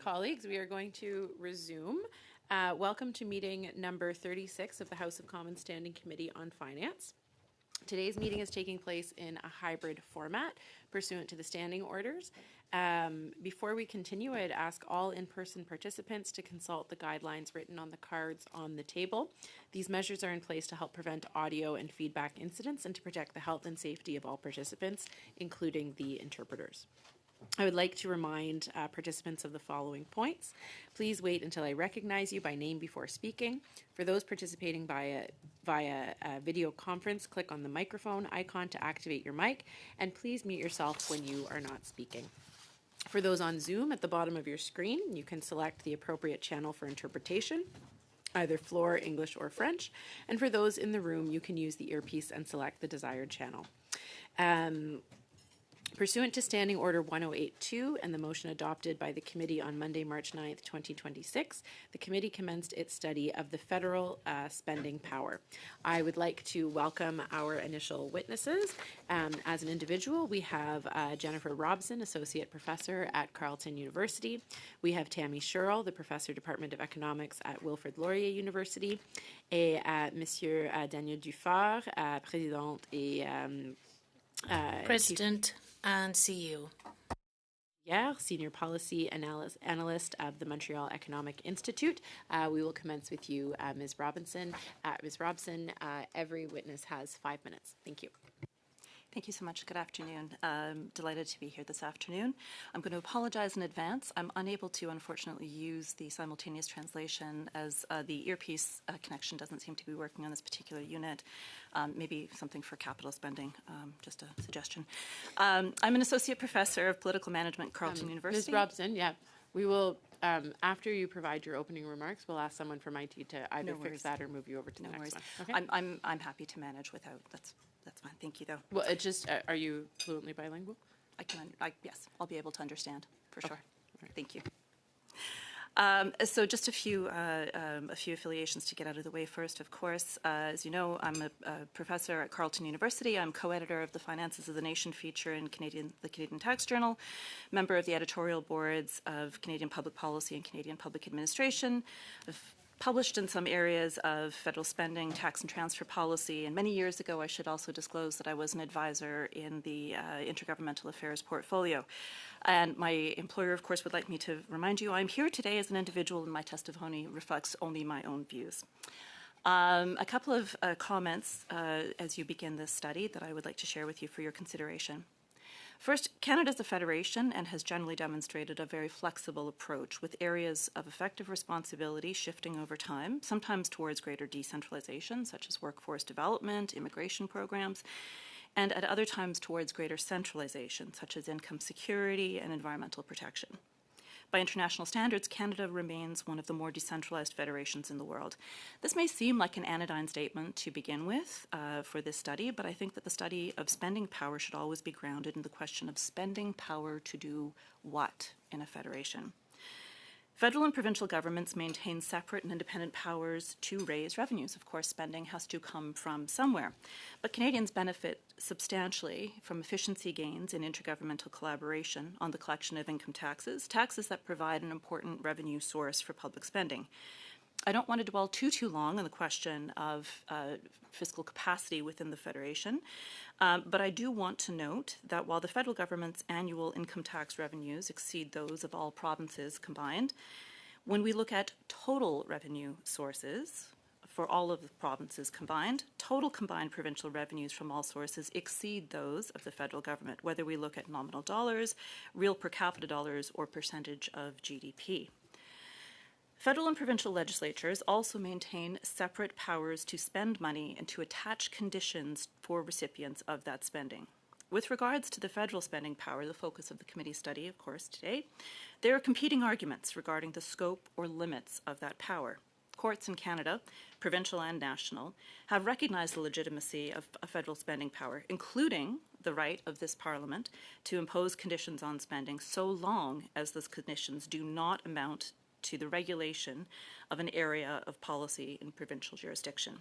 Colleagues, we are going to resume. Welcome to meeting number 36 of the House of Commons Standing Committee on Finance. Today's meeting is taking place in a hybrid format pursuant to the standing orders. Before we continue, I'd ask all in-person participants to consult the guidelines written on the cards on the table. These measures are in place to help prevent audio and feedback incidents and to protect the health and safety of all participants, including the interpreters. I would like to remind participants of the following points. Please wait until I recognize you by name before speaking. For those participating via video conference, click on the microphone icon to activate your mic, and please mute yourself when you are not speaking. For those on Zoom, at the bottom of your screen, you can select the appropriate channel for interpretation, either Floor, English, or French. And for those in the room, you can use the earpiece and select the desired channel. Pursuant to Standing Order 1082 and the motion adopted by the committee on Monday, March 9th, 2026, the committee commenced its study of the federal spending power. I would like to welcome our initial witnesses. As an individual, we have Jennifer Robson, Associate Professor at Carleton University. We have Tammy Sherrill, the Professor, Department of Economics at Wilfrid Laurier University, et Monsieur Daniel Dufort, President and CEO. Senior Policy Analyst of the Montreal Economic Institute. We will commence with you, Ms. Robinson. Ms. Robson, every witness has 5 minutes. Thank you. Thank you so much. Good afternoon. I'm delighted to be here this afternoon. I'm going to apologize in advance. I'm unable to, unfortunately, use the simultaneous translation as the earpiece connection doesn't seem to be working on this particular unit. Maybe something for capital spending, just a suggestion. I'm an associate professor of political management at Carleton University. Ms. Robson, we will, after you provide your opening remarks, we'll ask someone from IT to either fix that or move you over to the next one. Okay? I'm happy to manage without. That's fine. Thank you, though. Well, are you fluently bilingual? Yes, I'll be able to understand for sure. Right. Thank you. So just a few affiliations to get out of the way first, of course. As you know, I'm a professor at Carleton University. I'm co-editor of the Finances of the Nation feature in the Canadian Tax Journal, member of the editorial boards of Canadian Public Policy and Canadian Public Administration. I've published in some areas of federal spending, tax and transfer policy, and many years ago I should also disclose that I was an advisor in the Intergovernmental Affairs portfolio. And my employer, of course, would like me to remind you I'm here today as an individual and my testimony reflects only my own views. A couple of comments as you begin this study that I would like to share with you for your consideration. First, Canada is a federation and has generally demonstrated a very flexible approach with areas of effective responsibility shifting over time, sometimes towards greater decentralization, such as workforce development, immigration programs, and at other times towards greater centralization, such as income security and environmental protection. By international standards, Canada remains one of the more decentralized federations in the world. This may seem like an anodyne statement to begin with for this study, but I think that the study of spending power should always be grounded in the question of spending power to do what in a federation. Federal and provincial governments maintain separate and independent powers to raise revenues. Of course, spending has to come from somewhere. But Canadians benefit substantially from efficiency gains in intergovernmental collaboration on the collection of income taxes, taxes that provide an important revenue source for public spending. I don't want to dwell too long on the question of fiscal capacity within the Federation, but I do want to note that while the federal government's annual income tax revenues exceed those of all provinces combined, when we look at total revenue sources for all of the provinces combined, total combined provincial revenues from all sources exceed those of the federal government, whether we look at nominal dollars, real per capita dollars, or percentage of GDP. Federal and provincial legislatures also maintain separate powers to spend money and to attach conditions for recipients of that spending. With regards to the federal spending power, the focus of the committee study, of course, today, there are competing arguments regarding the scope or limits of that power. Courts in Canada, provincial and national, have recognized the legitimacy of a federal spending power, including the right of this Parliament to impose conditions on spending so long as those conditions do not amount to the regulation of an area of policy in provincial jurisdiction.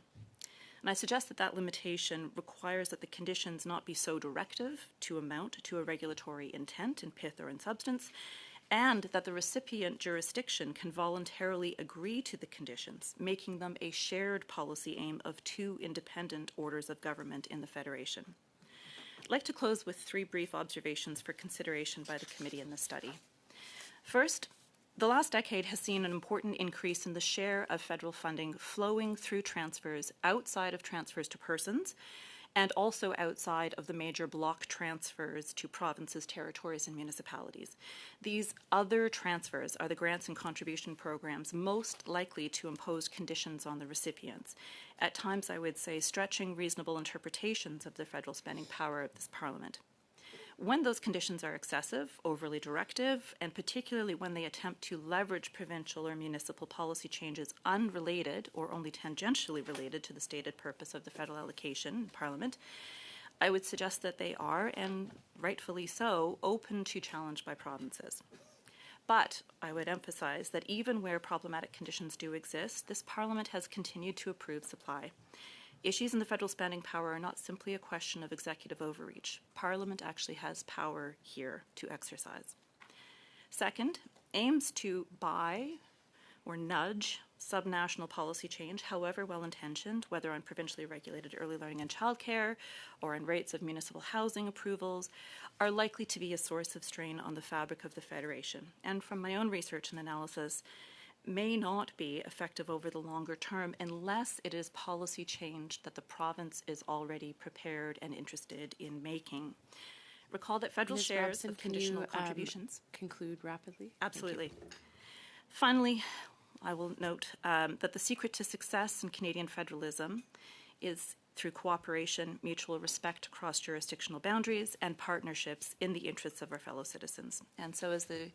And I suggest that that limitation requires that the conditions not be so directive to amount to a regulatory intent in pith or in substance, and that the recipient jurisdiction can voluntarily agree to the conditions, making them a shared policy aim of two independent orders of government in the Federation. I'd like to close with three brief observations for consideration by the committee in this study. First, the last decade has seen an important increase in the share of federal funding flowing through transfers outside of transfers to persons, and also outside of the major block transfers to provinces, territories, and municipalities. These other transfers are the grants and contribution programs most likely to impose conditions on the recipients, at times, I would say, stretching reasonable interpretations of the federal spending power of this Parliament. When those conditions are excessive, overly directive, and particularly when they attempt to leverage provincial or municipal policy changes unrelated or only tangentially related to the stated purpose of the federal allocation in Parliament, I would suggest that they are, and rightfully so, open to challenge by provinces. But I would emphasize that even where problematic conditions do exist, this Parliament has continued to approve supply. Issues in the federal spending power are not simply a question of executive overreach. Parliament actually has power here to exercise. Second, aims to buy or nudge subnational policy change, however well-intentioned, whether on provincially regulated early learning and childcare or on rates of municipal housing approvals, are likely to be a source of strain on the fabric of the Federation. And from my own research and analysis, may not be effective over the longer term unless it is policy change that the province is already prepared and interested in making. Recall that federal Ms. shares Robson, of conditional can you, contributions. conclude rapidly? Absolutely. Finally, I will note that the secret to success in Canadian federalism is through cooperation, mutual respect across jurisdictional boundaries, and partnerships in the interests of our fellow citizens. And so as the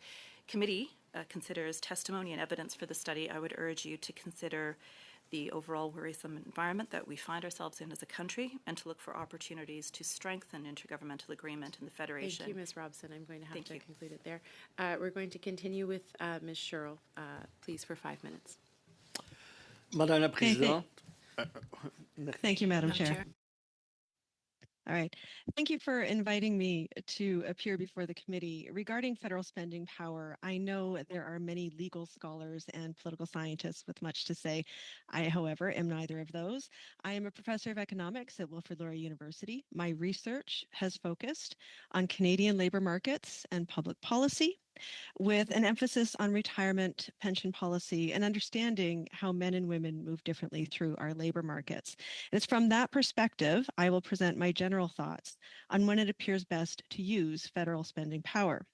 committee considers testimony and evidence for the study, I would urge you to consider the overall worrisome environment that we find ourselves in as a country and to look for opportunities to strengthen intergovernmental agreement in the Federation. Thank you, Ms. Robson. I'm going to have to Thank you. conclude it there. We're going to continue with Ms. Sherrill, please, for 5 minutes. Madame la Présidente. Thank you, Madam Madam Chair. Chair. All right. Thank you for inviting me to appear before the committee. Regarding federal spending power, I know there are many legal scholars and political scientists with much to say. I, however, am neither of those. I am a professor of economics at Wilfrid Laurier University. My research has focused on Canadian labor markets and public policy, with an emphasis on retirement pension policy and understanding how men and women move differently through our labor markets. And it's from that perspective I will present my general thoughts on when it appears best to use federal spending power.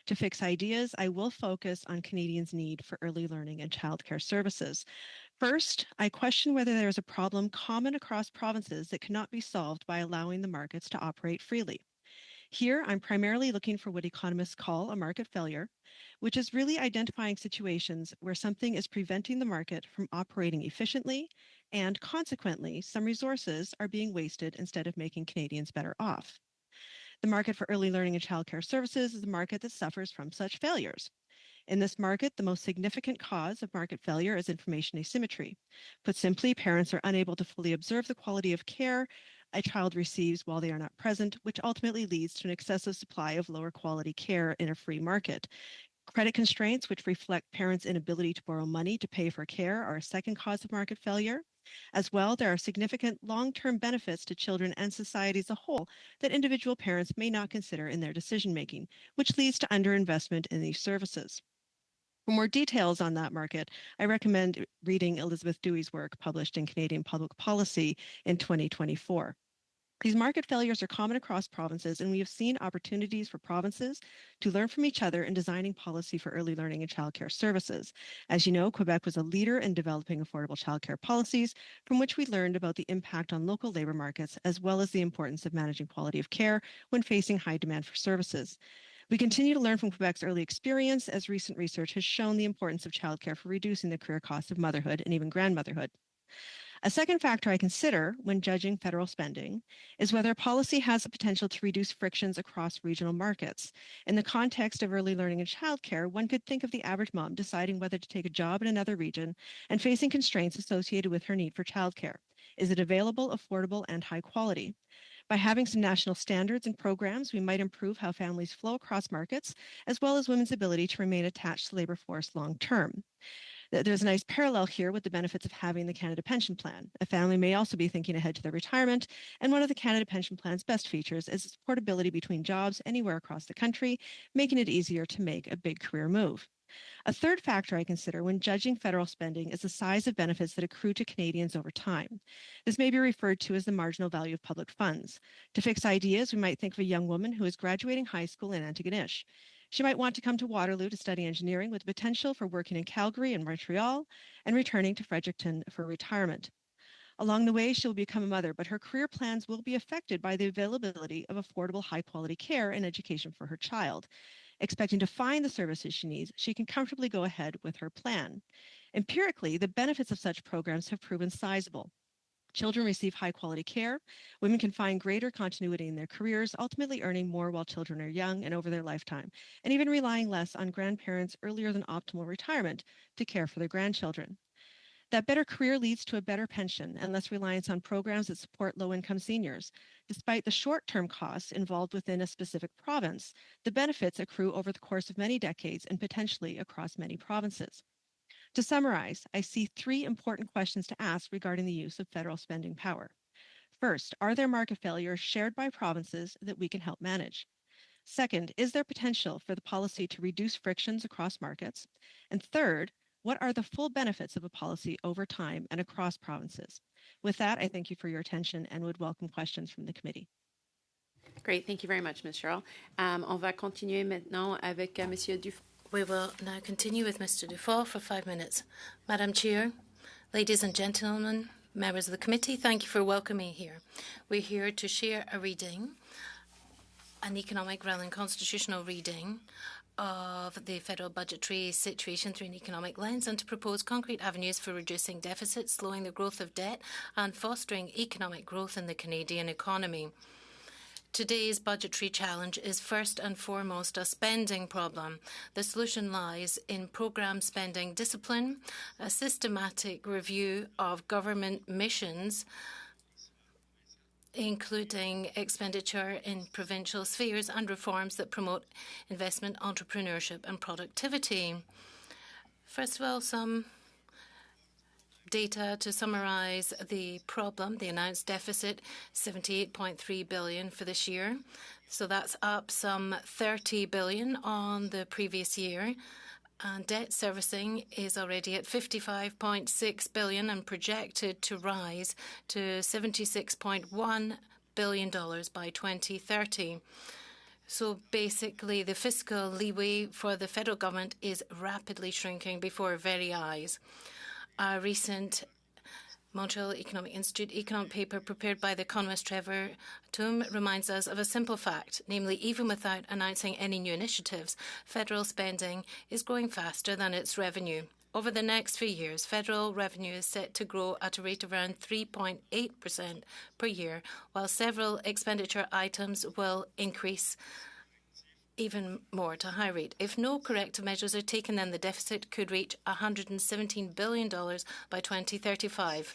To fix ideas, I will focus on Canadians' need for early learning and childcare services. First, I question whether there is a problem common across provinces that cannot be solved by allowing the markets to operate freely. Here, I'm primarily looking for what economists call a market failure, which is really identifying situations where something is preventing the market from operating efficiently, and consequently, some resources are being wasted instead of making Canadians better off. The market for early learning and childcare services is a market that suffers from such failures. In this market, the most significant cause of market failure is information asymmetry. Put simply, parents are unable to fully observe the quality of care a child receives while they are not present, which ultimately leads to an excessive supply of lower quality care in a free market. Credit constraints, which reflect parents' inability to borrow money to pay for care, are a second cause of market failure. As well, there are significant long-term benefits to children and society as a whole that individual parents may not consider in their decision-making, which leads to underinvestment in these services. For more details on that market, I recommend reading Elizabeth Dewey's work published in Canadian Public Policy in 2024. These market failures are common across provinces, and we have seen opportunities for provinces to learn from each other in designing policy for early learning and childcare services. As you know, Quebec was a leader in developing affordable childcare policies, from which we learned about the impact on local labor markets, as well as the importance of managing quality of care when facing high demand for services. We continue to learn from Quebec's early experience, as recent research has shown the importance of childcare for reducing the career costs of motherhood and even grandmotherhood. A second factor I consider when judging federal spending is whether policy has the potential to reduce frictions across regional markets. In the context of early learning and childcare, one could think of the average mom deciding whether to take a job in another region and facing constraints associated with her need for childcare. Is it available, affordable, and high quality? By having some national standards and programs, we might improve how families flow across markets, as well as women's ability to remain attached to the labor force long term. There's a nice parallel here with the benefits of having the Canada Pension Plan. A family may also be thinking ahead to their retirement, and one of the Canada Pension Plan's best features is its portability between jobs anywhere across the country, making it easier to make a big career move. A third factor I consider when judging federal spending is the size of benefits that accrue to Canadians over time. This may be referred to as the marginal value of public funds. To fix ideas, we might think of a young woman who is graduating high school in Antigonish. She might want to come to Waterloo to study engineering with the potential for working in Calgary and Montreal and returning to Fredericton for retirement. Along the way, she'll become a mother, but her career plans will be affected by the availability of affordable, high-quality care and education for her child. Expecting to find the services she needs, she can comfortably go ahead with her plan. Empirically, the benefits of such programs have proven sizable. Children receive high-quality care. Women can find greater continuity in their careers, ultimately earning more while children are young and over their lifetime, and even relying less on grandparents earlier than optimal retirement to care for their grandchildren. That better career leads to a better pension and less reliance on programs that support low-income seniors. Despite the short-term costs involved within a specific province, the benefits accrue over the course of many decades and potentially across many provinces. To summarize, I see three important questions to ask regarding the use of federal spending power. First, are there market failures shared by provinces that we can help manage? Second, is there potential for the policy to reduce frictions across markets? And third, what are the full benefits of a policy over time and across provinces? With that, I thank you for your attention and would welcome questions from the committee. Great, thank you very much, Ms. Cheryl. On va continuer maintenant avec Monsieur Dufault. We will now continue with Mr. Dufault for 5 minutes. Madam Chair, ladies and gentlemen, members of the committee, thank you for welcoming me here. We're here to share a reading, an economic rather than constitutional reading of the federal budgetary situation through an economic lens and to propose concrete avenues for reducing deficits, slowing the growth of debt and fostering economic growth in the Canadian economy. Today's budgetary challenge is first and foremost a spending problem. The solution lies in programme spending discipline, a systematic review of government missions, including expenditure in provincial spheres and reforms that promote investment, entrepreneurship and productivity. First of all, some data to summarise the problem. The announced deficit, $78.3 billion for this year. So that's up some $30 billion on the previous year. And debt servicing is already at $55.6 billion and projected to rise to $76.1 billion by 2030. So basically, the fiscal leeway for the federal government is rapidly shrinking before our very eyes. A recent Montreal Economic Institute economic paper prepared by the economist Trevor Tombe reminds us of a simple fact, namely, even without announcing any new initiatives, federal spending is growing faster than its revenue. Over the next few years, federal revenue is set to grow at a rate of around 3.8% per year, while several expenditure items will increase even more to a high rate. If no corrective measures are taken, then the deficit could reach $117 billion by 2035.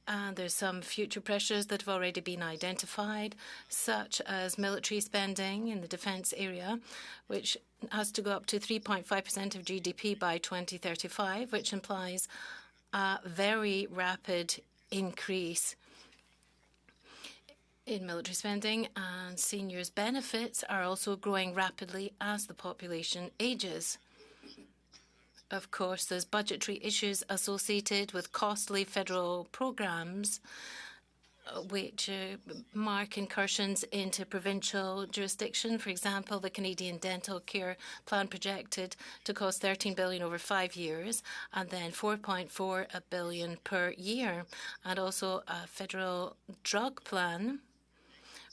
And there's some future pressures that have already been identified, such as military spending in the defence area, which has to go up to 3.5% of GDP by 2035, which implies a very rapid increase in military spending, and seniors' benefits are also growing rapidly as the population ages. Of course, there's budgetary issues associated with costly federal programs, which mark incursions into provincial jurisdiction. For example, the Canadian Dental Care Plan projected to cost $13 billion over 5 years, and then $4.4 billion per year, and also a federal drug plan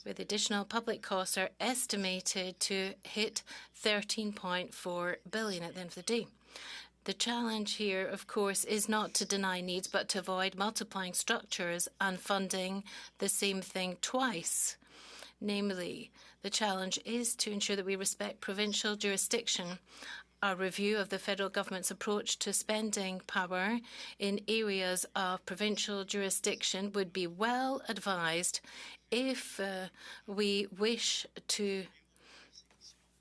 with additional public costs are estimated to hit $13.4 billion at the end of the day. The challenge here, of course, is not to deny needs, but to avoid multiplying structures and funding the same thing twice. Namely, the challenge is to ensure that we respect provincial jurisdiction. a review of the federal government's approach to spending power in areas of provincial jurisdiction would be well advised if we wish to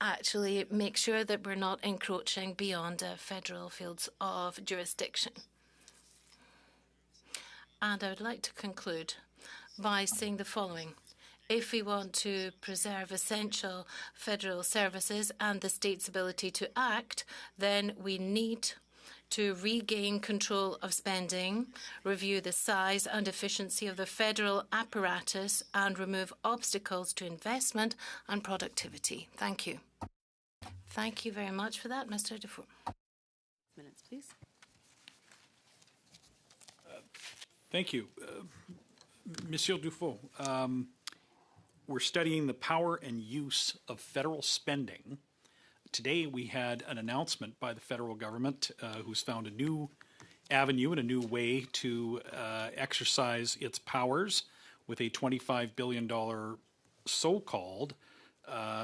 actually make sure that we're not encroaching beyond federal fields of jurisdiction. And I would like to conclude by saying the following. If we want to preserve essential federal services and the state's ability to act, then we need to regain control of spending, review the size and efficiency of the federal apparatus, and remove obstacles to investment and productivity. Thank you. Thank you very much for that, Mr. Dufour. Minutes, please. Thank you. Monsieur Dufault, we're studying the power and use of federal spending. Today we had an announcement by the federal government who's found a new avenue and a new way to exercise its powers with a $25 billion so-called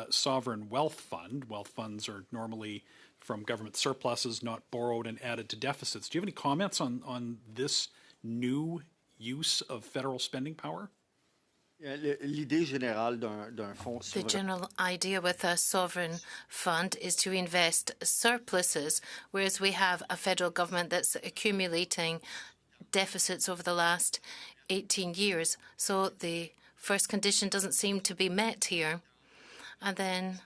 sovereign wealth fund. Wealth funds are normally from government surpluses, not borrowed and added to deficits. Do you have any comments on this new use of federal spending power? L'idée générale d'un fonds The souverain. general idea with a sovereign fund is to invest surpluses, whereas we have a federal government that's accumulating deficits over the last 18 years. So the first condition doesn't seem to be met here. And then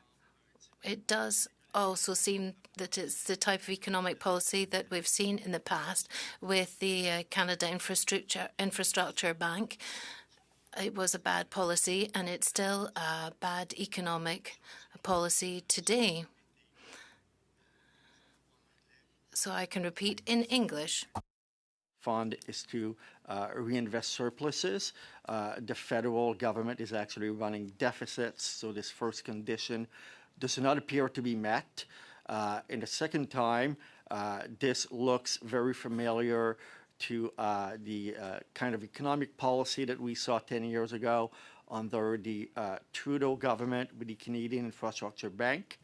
it does also seem that it's the type of economic policy that we've seen in the past with the Canada Infrastructure Bank. It was a bad policy, and it's still a bad economic policy today. So I can repeat in English. Fund is to reinvest surpluses. The federal government is actually running deficits, so this first condition does not appear to be met. In the second time, this looks very familiar to the kind of economic policy that we saw 10 years ago under the Trudeau government with the Canadian Infrastructure Bank.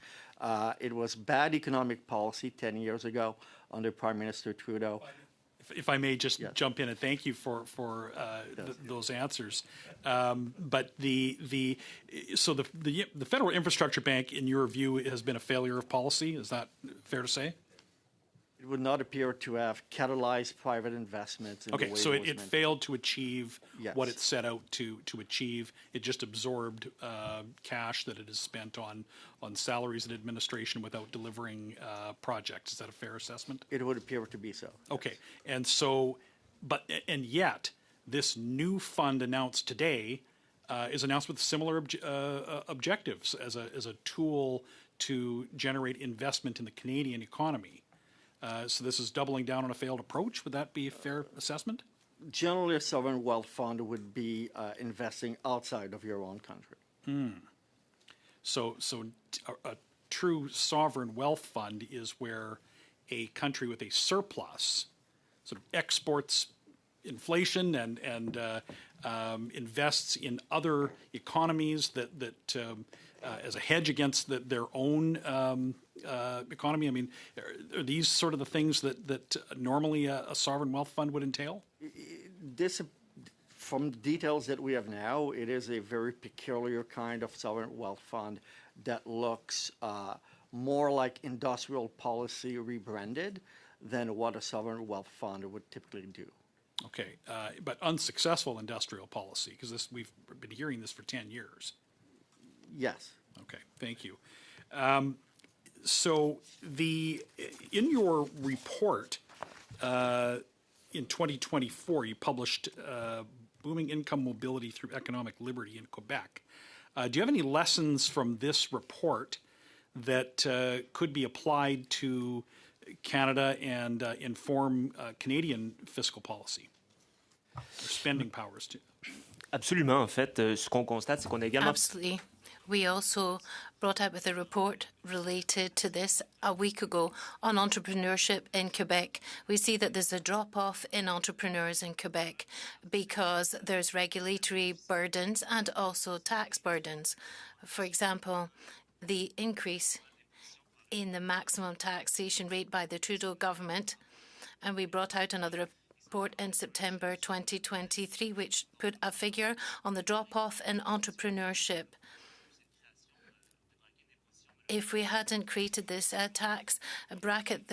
It was bad economic policy 10 years ago under Prime Minister Trudeau. If I may just jump in and thank you for those answers. But the Federal Infrastructure Bank, in your view, has been a failure of policy. Is that fair to say? It would not appear to have catalyzed private investments. In the way so it was it meant. failed to achieve what Yes. it set out to achieve. It just absorbed cash that it has spent on salaries and administration without delivering projects. Is that a fair assessment? It would appear to be so. Okay, and so, and yet, this new fund announced today is announced with similar objectives as a tool to generate investment in the Canadian economy. So this is doubling down on a failed approach. Would that be a fair assessment? Generally, a sovereign wealth fund would be investing outside of your own country. So a true sovereign wealth fund is where a country with a surplus sort of exports inflation and invests in other economies that as a hedge against their own economy. I mean, are these sort of the things that normally a sovereign wealth fund would entail? This, from details that we have now, it is a very peculiar kind of sovereign wealth fund that looks more like industrial policy rebranded than what a sovereign wealth fund would typically do. Okay, but unsuccessful industrial policy, because we've been hearing this for 10 years. Yes. Okay, thank you. So in your report in 2024, you published Booming Income Mobility Through Economic Liberty in Quebec. Do you have any lessons from this report that could be applied to Canada and inform Canadian fiscal policy or spending powers too? Absolument. En fait, ce qu'on constate, c'est qu'on a également... Absolutely. We also brought out with a report related to this a week ago on entrepreneurship in Quebec. We see that there's a drop-off in entrepreneurs in Quebec because there's regulatory burdens and also tax burdens. For example, the increase in the maximum taxation rate by the Trudeau government. And we brought out another report in September 2023, which put a figure on the drop-off in entrepreneurship. If we hadn't created this tax bracket,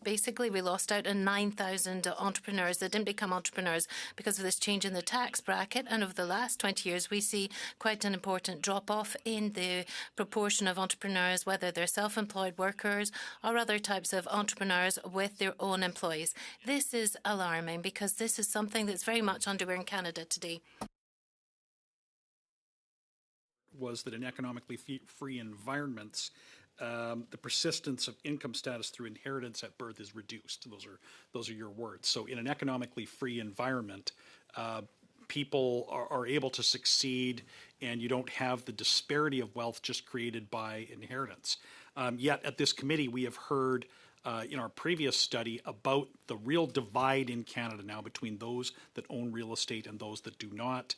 basically we lost out on 9,000 entrepreneurs that didn't become entrepreneurs because of this change in the tax bracket. And over the last 20 years, we see quite an important drop-off in the proportion of entrepreneurs, whether they're self-employed workers or other types of entrepreneurs with their own employees. This is alarming because this is something that's very much underway in Canada today. Was that in economically free environments, the persistence of income status through inheritance at birth is reduced. Those are your words. So in an economically free environment, people are able to succeed, and you don't have the disparity of wealth just created by inheritance. Yet at this committee, we have heard in our previous study about the real divide in Canada now between those that own real estate and those that do not,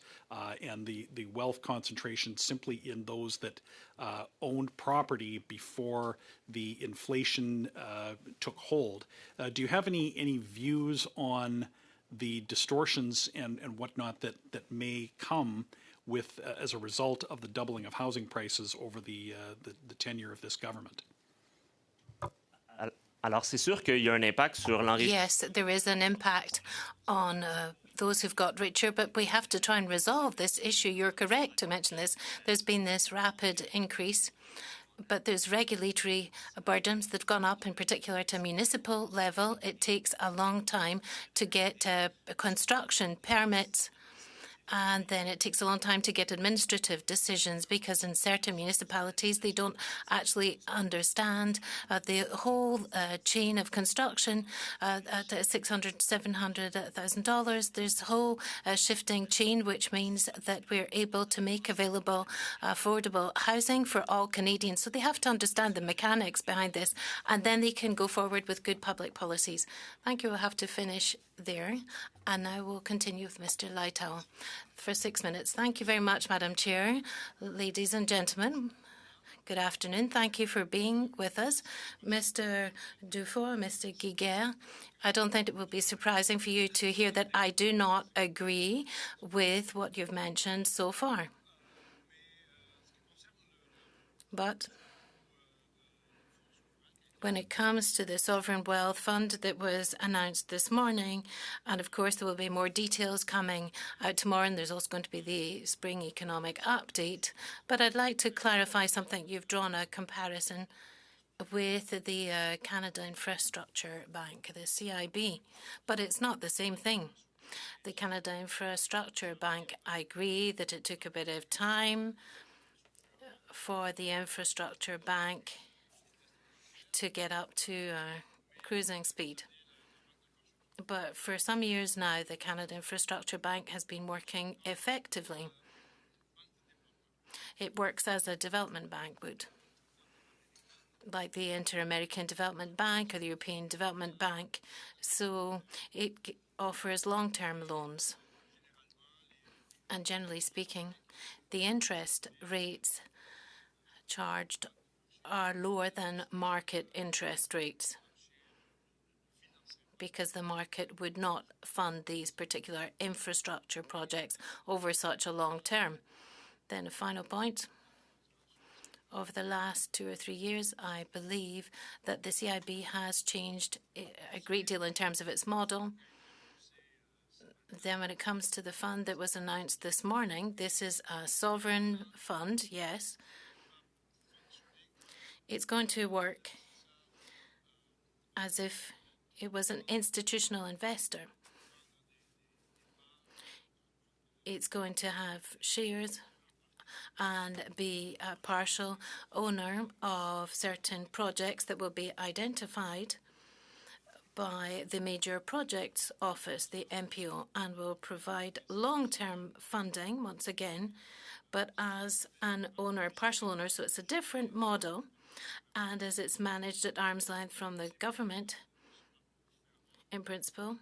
and the wealth concentration simply in those that owned property before the inflation took hold. Do you have any views on the distortions and whatnot that may come with as a result of the doubling of housing prices over the tenure of this government? Alors, c'est sûr qu'il y a un impact sur l'enrichissement. Yes, there is an impact on those who've got richer, but we have to try and resolve this issue. You're correct to mention this. There's been this rapid increase, but there's regulatory burdens that have gone up, in particular to municipal level. It takes a long time to get construction permits. And then it takes a long time to get administrative decisions because in certain municipalities, they don't actually understand the whole chain of construction at $600,000, $700,000. There's a whole shifting chain, which means that we're able to make available affordable housing for all Canadians. So they have to understand the mechanics behind this, and then they can go forward with good public policies. Thank you. We'll have to finish there. And now we'll continue with Mr. Lighthill for 6 minutes. Thank you very much, Madam Chair. Ladies and gentlemen, good afternoon. Thank you for being with us. Mr. Dufour, Mr. Giguère, I don't think it will be surprising for you to hear that I do not agree with what you've mentioned so far. But when it comes to the Sovereign Wealth Fund that was announced this morning, and of course there will be more details coming out tomorrow, and there's also going to be the Spring Economic Update. But I'd like to clarify something. You've drawn a comparison with the Canada Infrastructure Bank, the CIB, but it's not the same thing. The Canada Infrastructure Bank, I agree that it took a bit of time for the Infrastructure Bank to get up to cruising speed. But for some years now, the Canada Infrastructure Bank has been working effectively. It works as a development bank would, like the Inter-American Development Bank or the European Development Bank. So it offers long-term loans. And generally speaking, the interest rates charged are lower than market interest rates because the market would not fund these particular infrastructure projects over such a long term. Then a final point. Over the last 2 or 3 years, I believe that the CIB has changed a great deal in terms of its model. Then when it comes to the fund that was announced this morning, this is a sovereign fund, yes. It's going to work as if it was an institutional investor. It's going to have shares and be a partial owner of certain projects that will be identified by the Major Projects Office, the MPO, and will provide long-term funding once again, but as an owner, partial owner, so it's a different model. And as it's managed at arm's length from the government, in principle,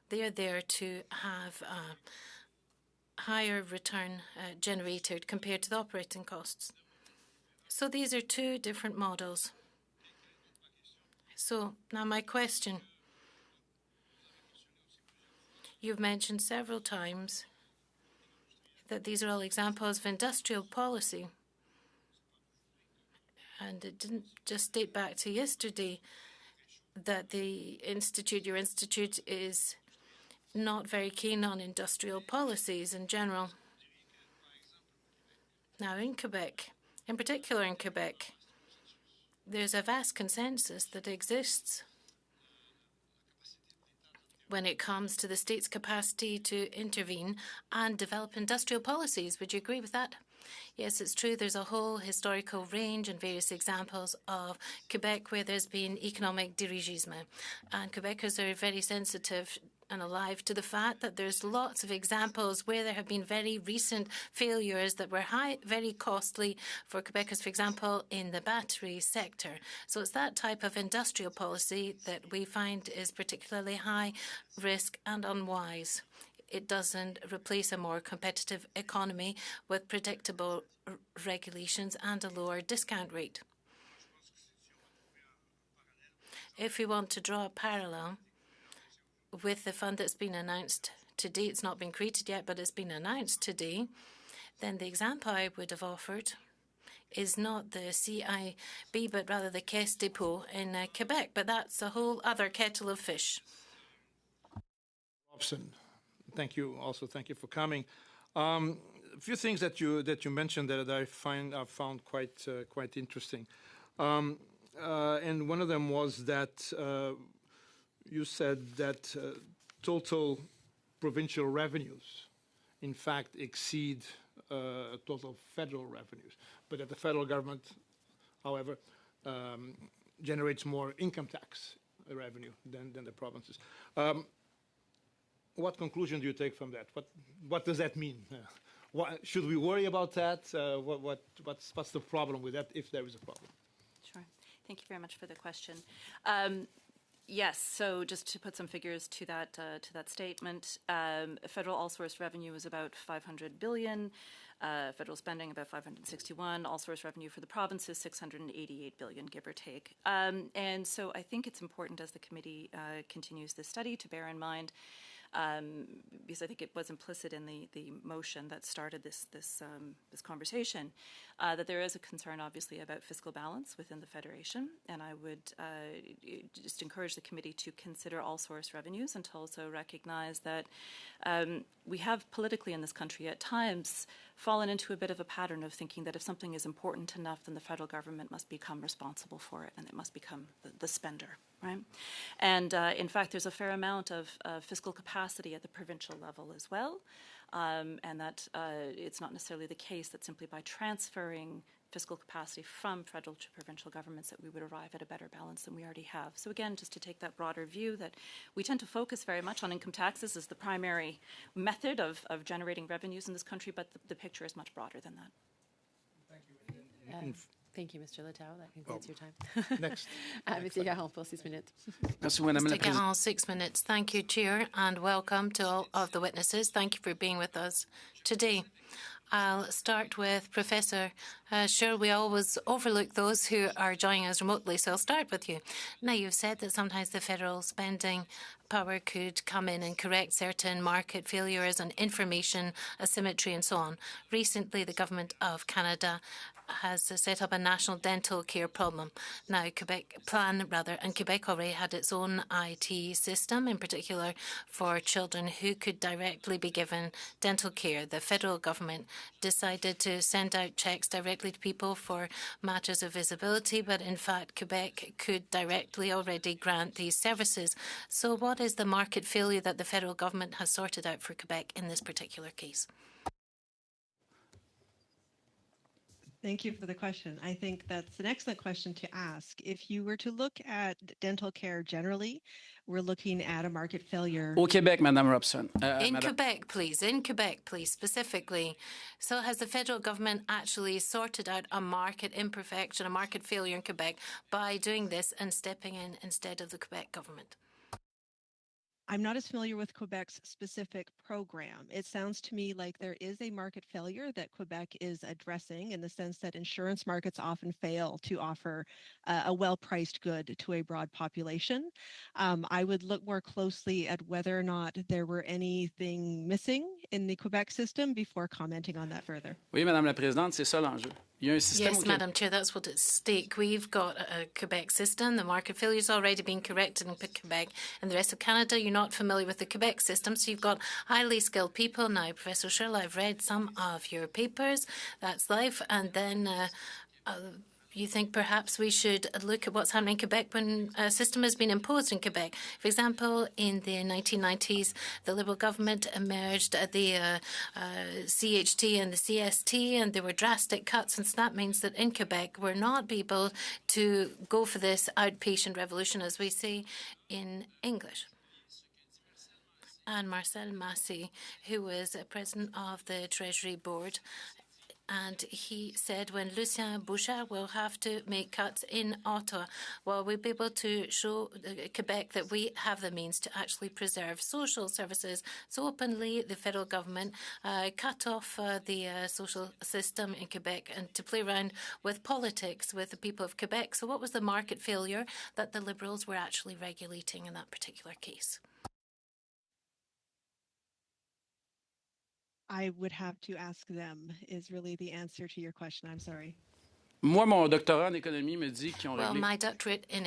they are there to have a higher return generated compared to the operating costs. So these are two different models. So now my question. You've mentioned several times that these are all examples of industrial policy. And it didn't just date back to yesterday that your institute is not very keen on industrial policies in general. Now, in Quebec, in particular in Quebec, there's a vast consensus that exists when it comes to the state's capacity to intervene and develop industrial policies. Would you agree with that? Yes, it's true. There's a whole historical range and various examples of Quebec where there's been economic dirigisme. And Quebecers are very sensitive and alive to the fact that there's lots of examples where there have been very recent failures that were very costly for Quebecers, for example, in the battery sector. So it's that type of industrial policy that we find is particularly high risk and unwise. It doesn't replace a more competitive economy with predictable regulations and a lower discount rate. If we want to draw a parallel with the fund that's been announced today, it's not been created yet, but it's been announced today, then the example I would have offered is not the CIB, but rather the Caisse Dépôt in Quebec. But that's a whole other kettle of fish. Robson, thank you. Also, thank you for coming. A few things that you mentioned that I found quite interesting, and one of them was that you said that total provincial revenues, in fact, exceed total federal revenues, but that the federal government, however, generates more income tax revenue than the provinces. What conclusion do you take from that? What does that mean? Should we worry about that? What's the problem with that, if there is a problem? Sure. Thank you very much for the question. Yes, so just to put some figures to that statement, federal all-source revenue is about $500 billion, federal spending about 561, all-source revenue for the provinces 688 billion, give or take. And so I think it's important as the committee continues this study to bear in mind, because I think it was implicit in the motion that started this conversation, that there is a concern, obviously, about fiscal balance within the Federation, and I would just encourage the committee to consider all source revenues and to also recognize that we have politically in this country at times fallen into a bit of a pattern of thinking that if something is important enough, then the federal government must become responsible for it and it must become the spender, right? And in fact, there's a fair amount of fiscal capacity at the provincial level as well, and that it's not necessarily the case that simply by transferring fiscal capacity from federal to provincial governments that we would arrive at a better balance than we already have. So again, just to take that broader view that we tend to focus very much on income taxes as the primary method of generating revenues in this country, but the picture is much broader than that. Thank you. Thank you, Mr. Littau. That concludes your time. Next. Monsieur Garon, pour 6 minutes. Mr. Garon, 6 minutes. Thank you, Chair, and welcome to all of the witnesses. Thank you for being with us today. I'll start with Professor. Sure, we always overlook those who are joining us remotely, so I'll start with you. Now, you've said that sometimes the federal spending power could come in and correct certain market failures and information asymmetry and so on. Recently, the Government of Canada has set up a national dental care problem. Now, Quebec already had its own IT system, in particular for children who could directly be given dental care. The federal government decided to send out checks directly to people for matters of visibility, but in fact, Quebec could directly already grant these services. So what is the market failure that the federal government has sorted out for Quebec in this particular case? Thank you for the question. I think that's an excellent question to ask. If you were to look at dental care generally, we're looking at a market failure. Au Québec, Madame Robson. In Quebec, please, specifically. So has the federal government actually sorted out a market imperfection, a market failure in Quebec by doing this and stepping in instead of the Quebec government? I'm not as familiar with Quebec's specific program. It sounds to me like there is a market failure that Quebec is addressing in the sense that insurance markets often fail to offer a well-priced good to a broad population. I would look more closely at whether or not there were anything missing in the Quebec system before commenting on that further. Oui, Madame la Présidente, c'est ça l'enjeu. Il y a un système Yes, Madam Chair, that's what at stake. We've got a Quebec system. The market failure's already been corrected in Quebec. And the rest of Canada, you're not familiar with the Quebec system, so you've got highly skilled people. Now, Professor Sherrill, I've read some of your papers. That's life. And then you think perhaps we should look at what's happening in Quebec when a system has been imposed in Quebec. For example, in the 1990s, the Liberal government emerged at the CHT and the CST, and there were drastic cuts, and so that means that in Quebec we're not able to go for this outpatient revolution, as we say in English. And Marcel Massy, who was president of the Treasury Board, and he said when Lucien Bouchard will have to make cuts in Ottawa, well, we'll be able to show Quebec that we have the means to actually preserve social services. So openly, the federal government cut off the social system in Quebec and to play around with politics with the people of Quebec. So what was the market failure that the Liberals were actually regulating in that particular case? I would have to ask them is really the answer to your question. I'm sorry. Moi, mon doctorat en économie me dit qu'ils ont Well, réglé. my doctorate in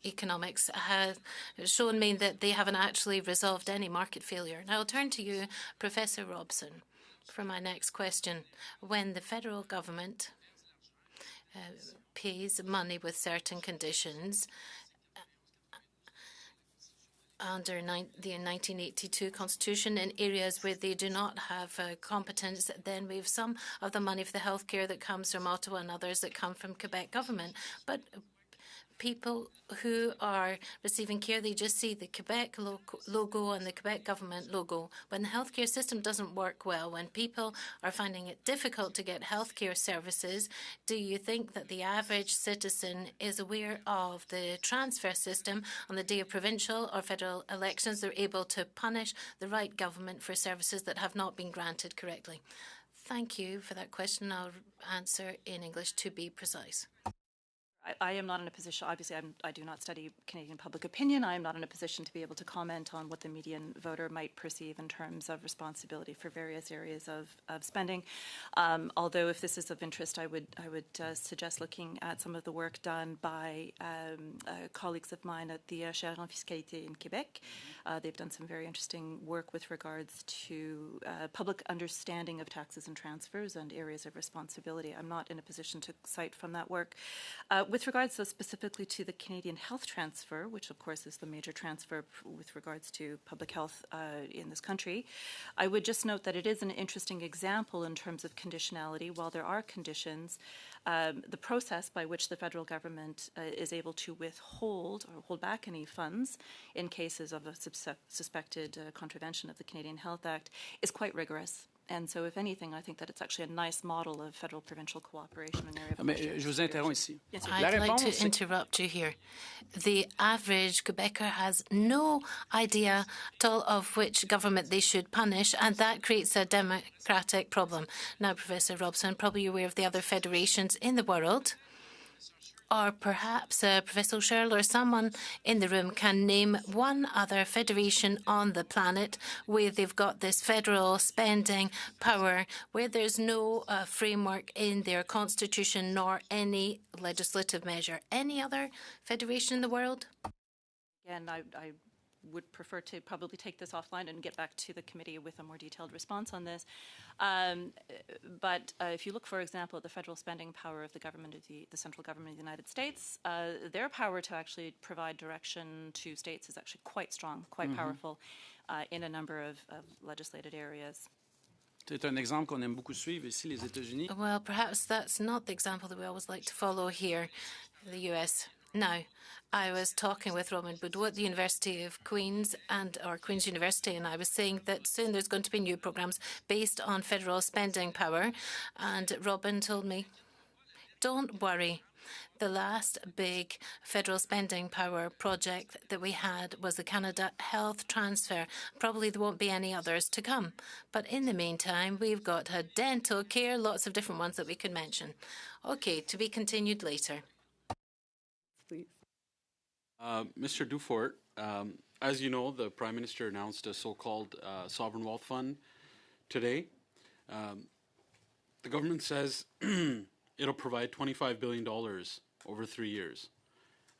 economics has shown me that they haven't actually resolved any market failure. Now I'll turn to you, Professor Robson, for my next question. When the federal government pays money with certain conditions, under the 1982 Constitution in areas where they do not have competence, then we have some of the money for the healthcare that comes from Ottawa and others that come from Quebec government. But people who are receiving care, they just see the Quebec logo and the Quebec government logo. When the healthcare system doesn't work well, when people are finding it difficult to get healthcare services, do you think that the average citizen is aware of the transfer system on the day of provincial or federal elections? They're able to punish the right government for services that have not been granted correctly. Thank you for that question. I'll answer in English to be precise. I am not in a position, obviously I do not study Canadian public opinion. I am not in a position to be able to comment on what the median voter might perceive in terms of responsibility for various areas of spending. Although if this is of interest, I would suggest looking at some of the work done by colleagues of mine at the Chaire en Fiscalité in Quebec. They've done some very interesting work with regards to public understanding of taxes and transfers and areas of responsibility. I'm not in a position to cite from that work. With regards specifically to the Canadian health transfer, which of course is the major transfer with regards to public health in this country, I would just note that it is an interesting example in terms of conditionality. While there are conditions, the process by which the federal government is able to withhold or hold back any funds in cases of a suspected contravention of the Canadian Health Act is quite rigorous. And so, if anything, I think that it's actually a nice model of federal-provincial cooperation in an area of Mais je vous interromps ici. I'd like to interrupt you here. The average Quebecer has no idea at all of which government they should punish, and that creates a democratic problem. Now, Professor Robson, probably you're aware of the other federations in the world, or perhaps Professor Sherrill or someone in the room can name one other federation on the planet where they've got this federal spending power, where there's no framework in their constitution nor any legislative measure. Any other federation in the world? Again, I would prefer to probably take this offline and get back to the committee with a more detailed response on this. But if you look, for example, at the federal spending power of the government of the central government of the United States, their power to actually provide direction to states is actually quite strong, quite powerful in a number of legislated areas. C'est un exemple qu'on aime beaucoup suivre ici, les États-Unis. Well, perhaps that's not the example that we always like to follow here in the US. Now, I was talking with Robin Boudreau at the University of Queens or Queen's University, and I was saying that soon there's going to be new programs based on federal spending power. And Robin told me, don't worry. The last big federal spending power project that we had was the Canada Health Transfer. Probably there won't be any others to come. But in the meantime, we've got dental care, lots of different ones that we could mention. Okay, to be continued later. Please. Mr. Dufort, as you know, the Prime Minister announced a so-called sovereign wealth fund today. The government says it'll provide $25 billion over 3 years.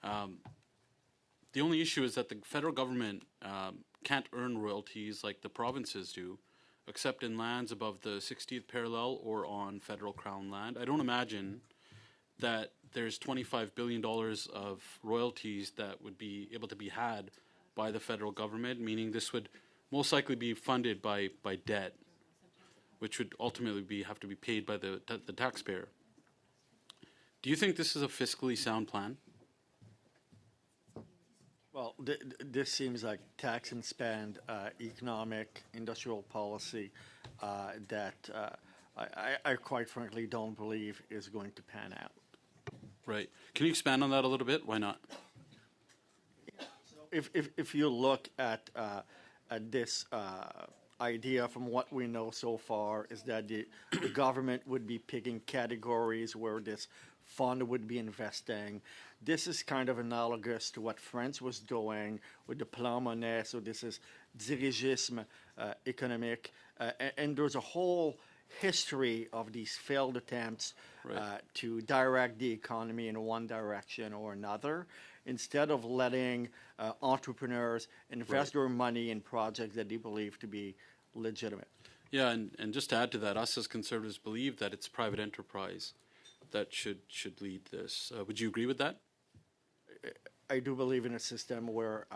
The only issue is that the federal government can't earn royalties like the provinces do, except in lands above the 60th parallel or on federal crown land. I don't imagine that there's $25 billion of royalties that would be able to be had by the federal government, meaning this would most likely be funded by debt, which would ultimately have to be paid by the taxpayer. Do you think this is a fiscally sound plan? Well, this seems like tax and spend economic industrial policy that I quite frankly don't believe is going to pan out. Right. Can you expand on that a little bit? Why not? If you look at this idea from what we know so far is that the government would be picking categories where this fund would be investing. This is kind of analogous to what France was doing with the Plan Monnaie. So this is dirigisme économique. And there's a whole history of these failed attempts to direct the economy in one direction or another, instead of letting entrepreneurs invest their money in projects that they believe to be legitimate. Yeah, and just to add to that, us as Conservatives believe that it's private enterprise that should lead this. Would you agree with that? I do believe in a system where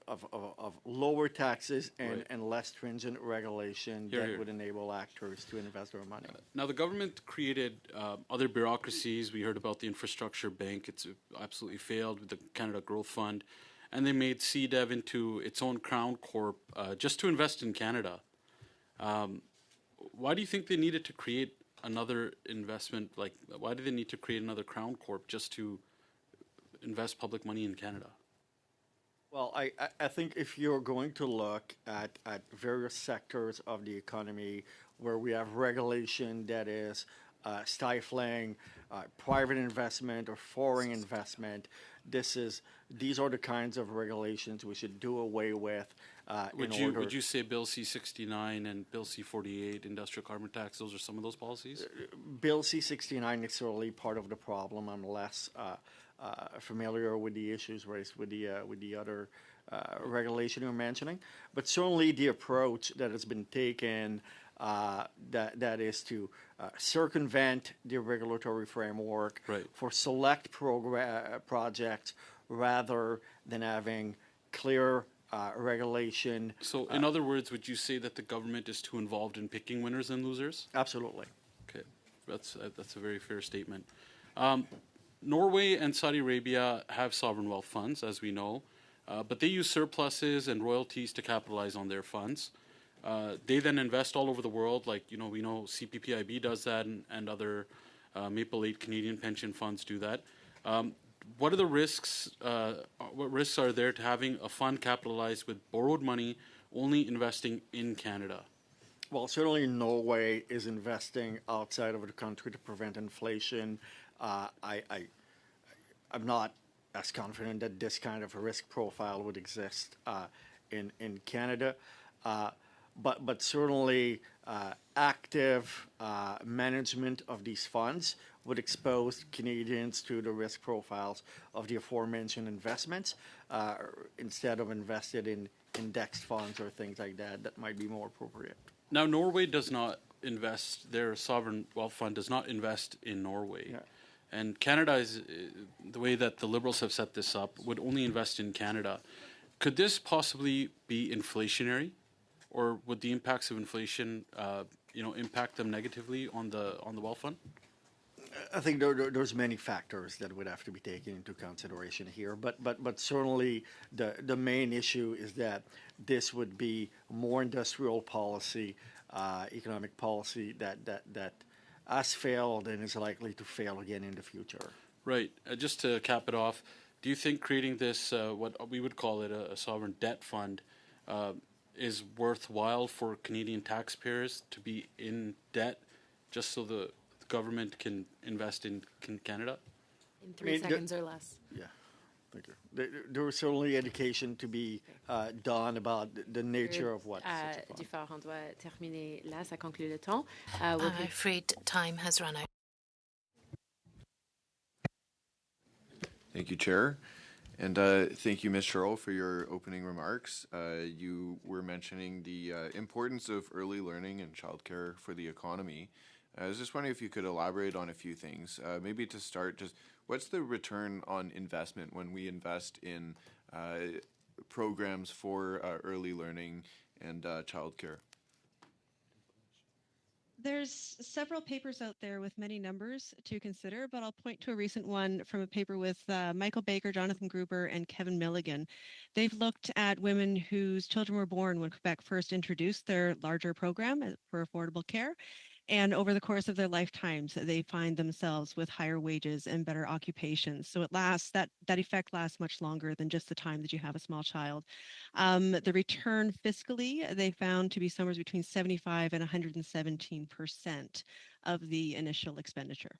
of lower taxes and less stringent regulation that would enable actors to invest their money. Now, the government created other bureaucracies. We heard about the Infrastructure Bank. It's absolutely failed with the Canada Growth Fund. And they made CDEV into its own Crown Corp just to invest in Canada. Why do you think they needed to create another investment? Like, why do they need to create another Crown Corp just to invest public money in Canada? Well, I think if you're going to look at various sectors of the economy where we have regulation that is stifling private investment or foreign investment, these are the kinds of regulations we should do away with. Would you say Bill C-69 and Bill C-48, industrial carbon tax, those are some of those policies? Bill C-69 is certainly part of the problem. I'm less familiar with the issues raised with the other regulation you're mentioning, but certainly the approach that has been taken that is to circumvent the regulatory framework for select projects rather than having clear regulation. So, in other words, would you say that the government is too involved in picking winners and losers? Absolutely. Okay, that's a very fair statement. Norway and Saudi Arabia have sovereign wealth funds, as we know, but they use surpluses and royalties to capitalize on their funds. They then invest all over the world, like, we know CPPIB does that, and other Maple 8 Canadian pension funds do that. What are the risks? What risks are there to having a fund capitalized with borrowed money only investing in Canada? Well, certainly Norway is investing outside of the country to prevent inflation. I'm not as confident that this kind of a risk profile would exist in Canada. But certainly active management of these funds would expose Canadians to the risk profiles of the aforementioned investments instead of invested in indexed funds or things like that might be more appropriate. Now, Norway does not invest, their sovereign wealth fund does not invest in Norway. Yeah. And Canada is, the way that the Liberals have set this up, would only invest in Canada. Could this possibly be inflationary? Or would the impacts of inflation, impact them negatively on the wealth fund? I think there's many factors that would have to be taken into consideration here, but certainly the main issue is that this would be more industrial policy, economic policy that has failed and is likely to fail again in the future. Right. Just to cap it off, do you think creating this, what we would call it a sovereign debt fund, is worthwhile for Canadian taxpayers to be in debt just so the government can invest in Canada? In 3 seconds or less. Yeah, thank you. There was certainly education to be done about the nature of what. Dufort, on doit terminer là, ça conclut le temps. I'm afraid time has run out. Thank you, Chair. And thank you, Ms. Sherrill, for your opening remarks. You were mentioning the importance of early learning and childcare for the economy. I was just wondering if you could elaborate on a few things. Maybe to start, just what's the return on investment when we invest in programs for early learning and childcare? There's several papers out there with many numbers to consider, but I'll point to a recent one from a paper with Michael Baker, Jonathan Gruber, and Kevin Milligan. They've looked at women whose children were born when Quebec first introduced their larger program for affordable care. And over the course of their lifetimes, they find themselves with higher wages and better occupations. So it lasts, that effect lasts much longer than just the time that you have a small child. The return fiscally, they found to be somewhere between 75 and 117% of the initial expenditure.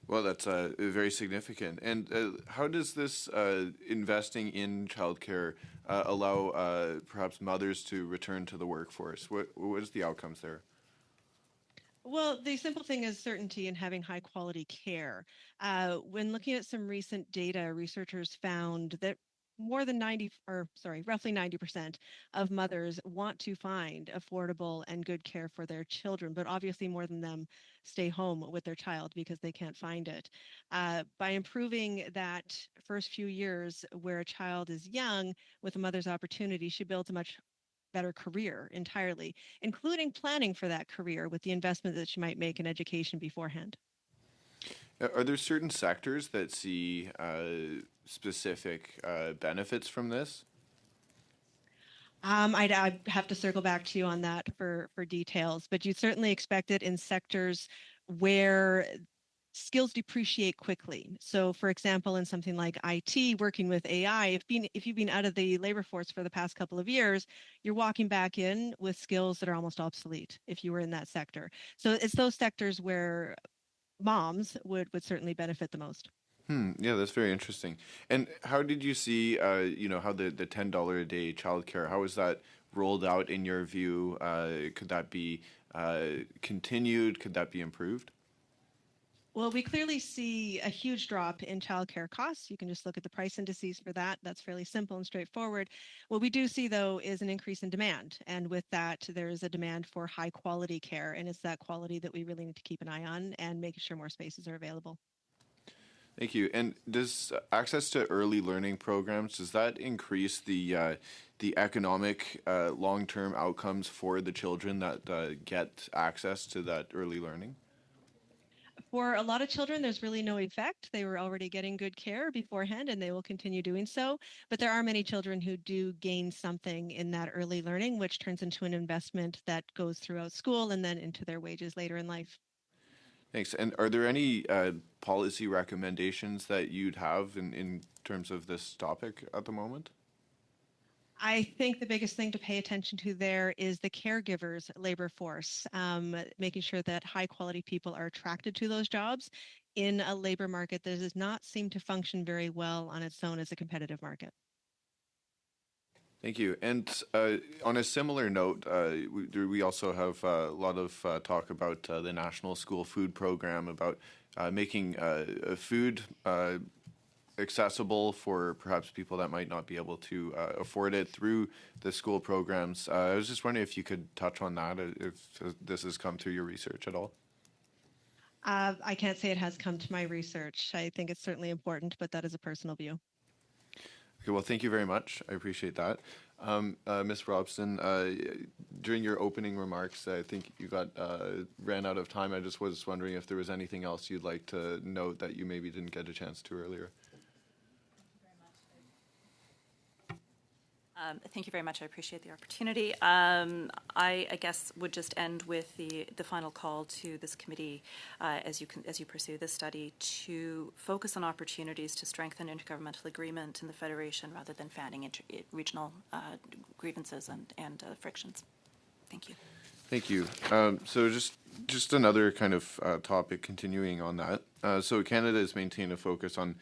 Well, that's very significant. And how does this investing in childcare allow perhaps mothers to return to the workforce? What is the outcomes there? Well, the simple thing is certainty and having high quality care. When looking at some recent data, researchers found that roughly 90% of mothers want to find affordable and good care for their children, but obviously more than them stay home with their child because they can't find it. By improving that first few years where a child is young with a mother's opportunity, she builds a much better career entirely, including planning for that career with the investment that she might make in education beforehand. Are there certain sectors that see specific benefits from this? I'd have to circle back to you on that for details, but you certainly expect it in sectors where skills depreciate quickly. So for example, in something like IT, working with AI, if you've been out of the labor force for the past couple of years, you're walking back in with skills that are almost obsolete if you were in that sector. So it's those sectors where moms would certainly benefit the most. Yeah, that's very interesting. And how did you see, how the $10 a day childcare, how was that rolled out in your view? Could that be continued? Could that be improved? Well, we clearly see a huge drop in childcare costs. You can just look at the price indices for that. That's fairly simple and straightforward. What we do see, though, is an increase in demand. And with that, there is a demand for high quality care. And it's that quality that we really need to keep an eye on and making sure more spaces are available. Thank you. And does access to early learning programs, does that increase the economic long-term outcomes for the children that get access to that early learning? For a lot of children, there's really no effect. They were already getting good care beforehand, and they will continue doing so. But there are many children who do gain something in that early learning, which turns into an investment that goes throughout school and then into their wages later in life. Thanks. And are there any policy recommendations that you'd have in terms of this topic at the moment? I think the biggest thing to pay attention to there is the caregivers' labor force, making sure that high quality people are attracted to those jobs in a labor market that does not seem to function very well on its own as a competitive market. Thank you. And on a similar note, we also have a lot of talk about the National School Food Program, about making food accessible for perhaps people that might not be able to afford it through the school programs. I was just wondering if you could touch on that, if this has come through your research at all. I can't say it has come to my research. I think it's certainly important, but that is a personal view. Okay, well, thank you very much. I appreciate that. Ms. Robson, during your opening remarks, I think you ran out of time. I just was wondering if there was anything else you'd like to note that you maybe didn't get a chance to earlier. Thank you very much. I appreciate the opportunity. I guess would just end with the final call to this committee as you pursue this study to focus on opportunities to strengthen intergovernmental agreement in the Federation rather than fanning regional grievances and frictions. Thank you. Thank you. So just another kind of topic continuing on that. So Canada has maintained a focus on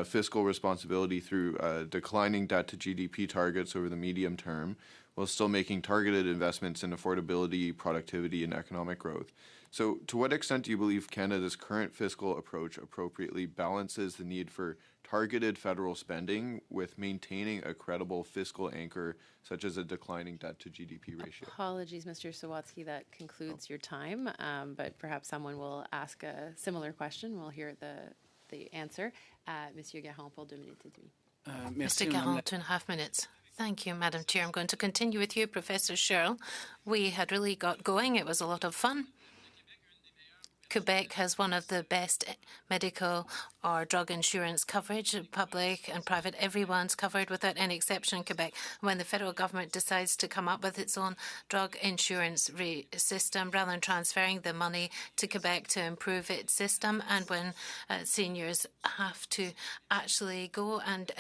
fiscal responsibility through declining debt to GDP targets over the medium term, while still making targeted investments in affordability, productivity, and economic growth. So to what extent do you believe Canada's current fiscal approach appropriately balances the need for targeted federal spending with maintaining a credible fiscal anchor, such as a declining debt to GDP ratio? Apologies, Mr. Sawatsky, that concludes your time, but perhaps someone will ask a similar question. We'll hear the answer. Monsieur Garon, pour 2 minutes et demie. Mr. Garon, 2.5 minutes. Thank you, Madam Chair. I'm going to continue with you, Professor Sherrill. We had really got going. It was a lot of fun. Quebec has one of the best medical or drug insurance coverage, public and private. Everyone's covered without any exception in Quebec. When the federal government decides to come up with its own drug insurance system, rather than transferring the money to Quebec to improve its system, and when seniors have to actually go and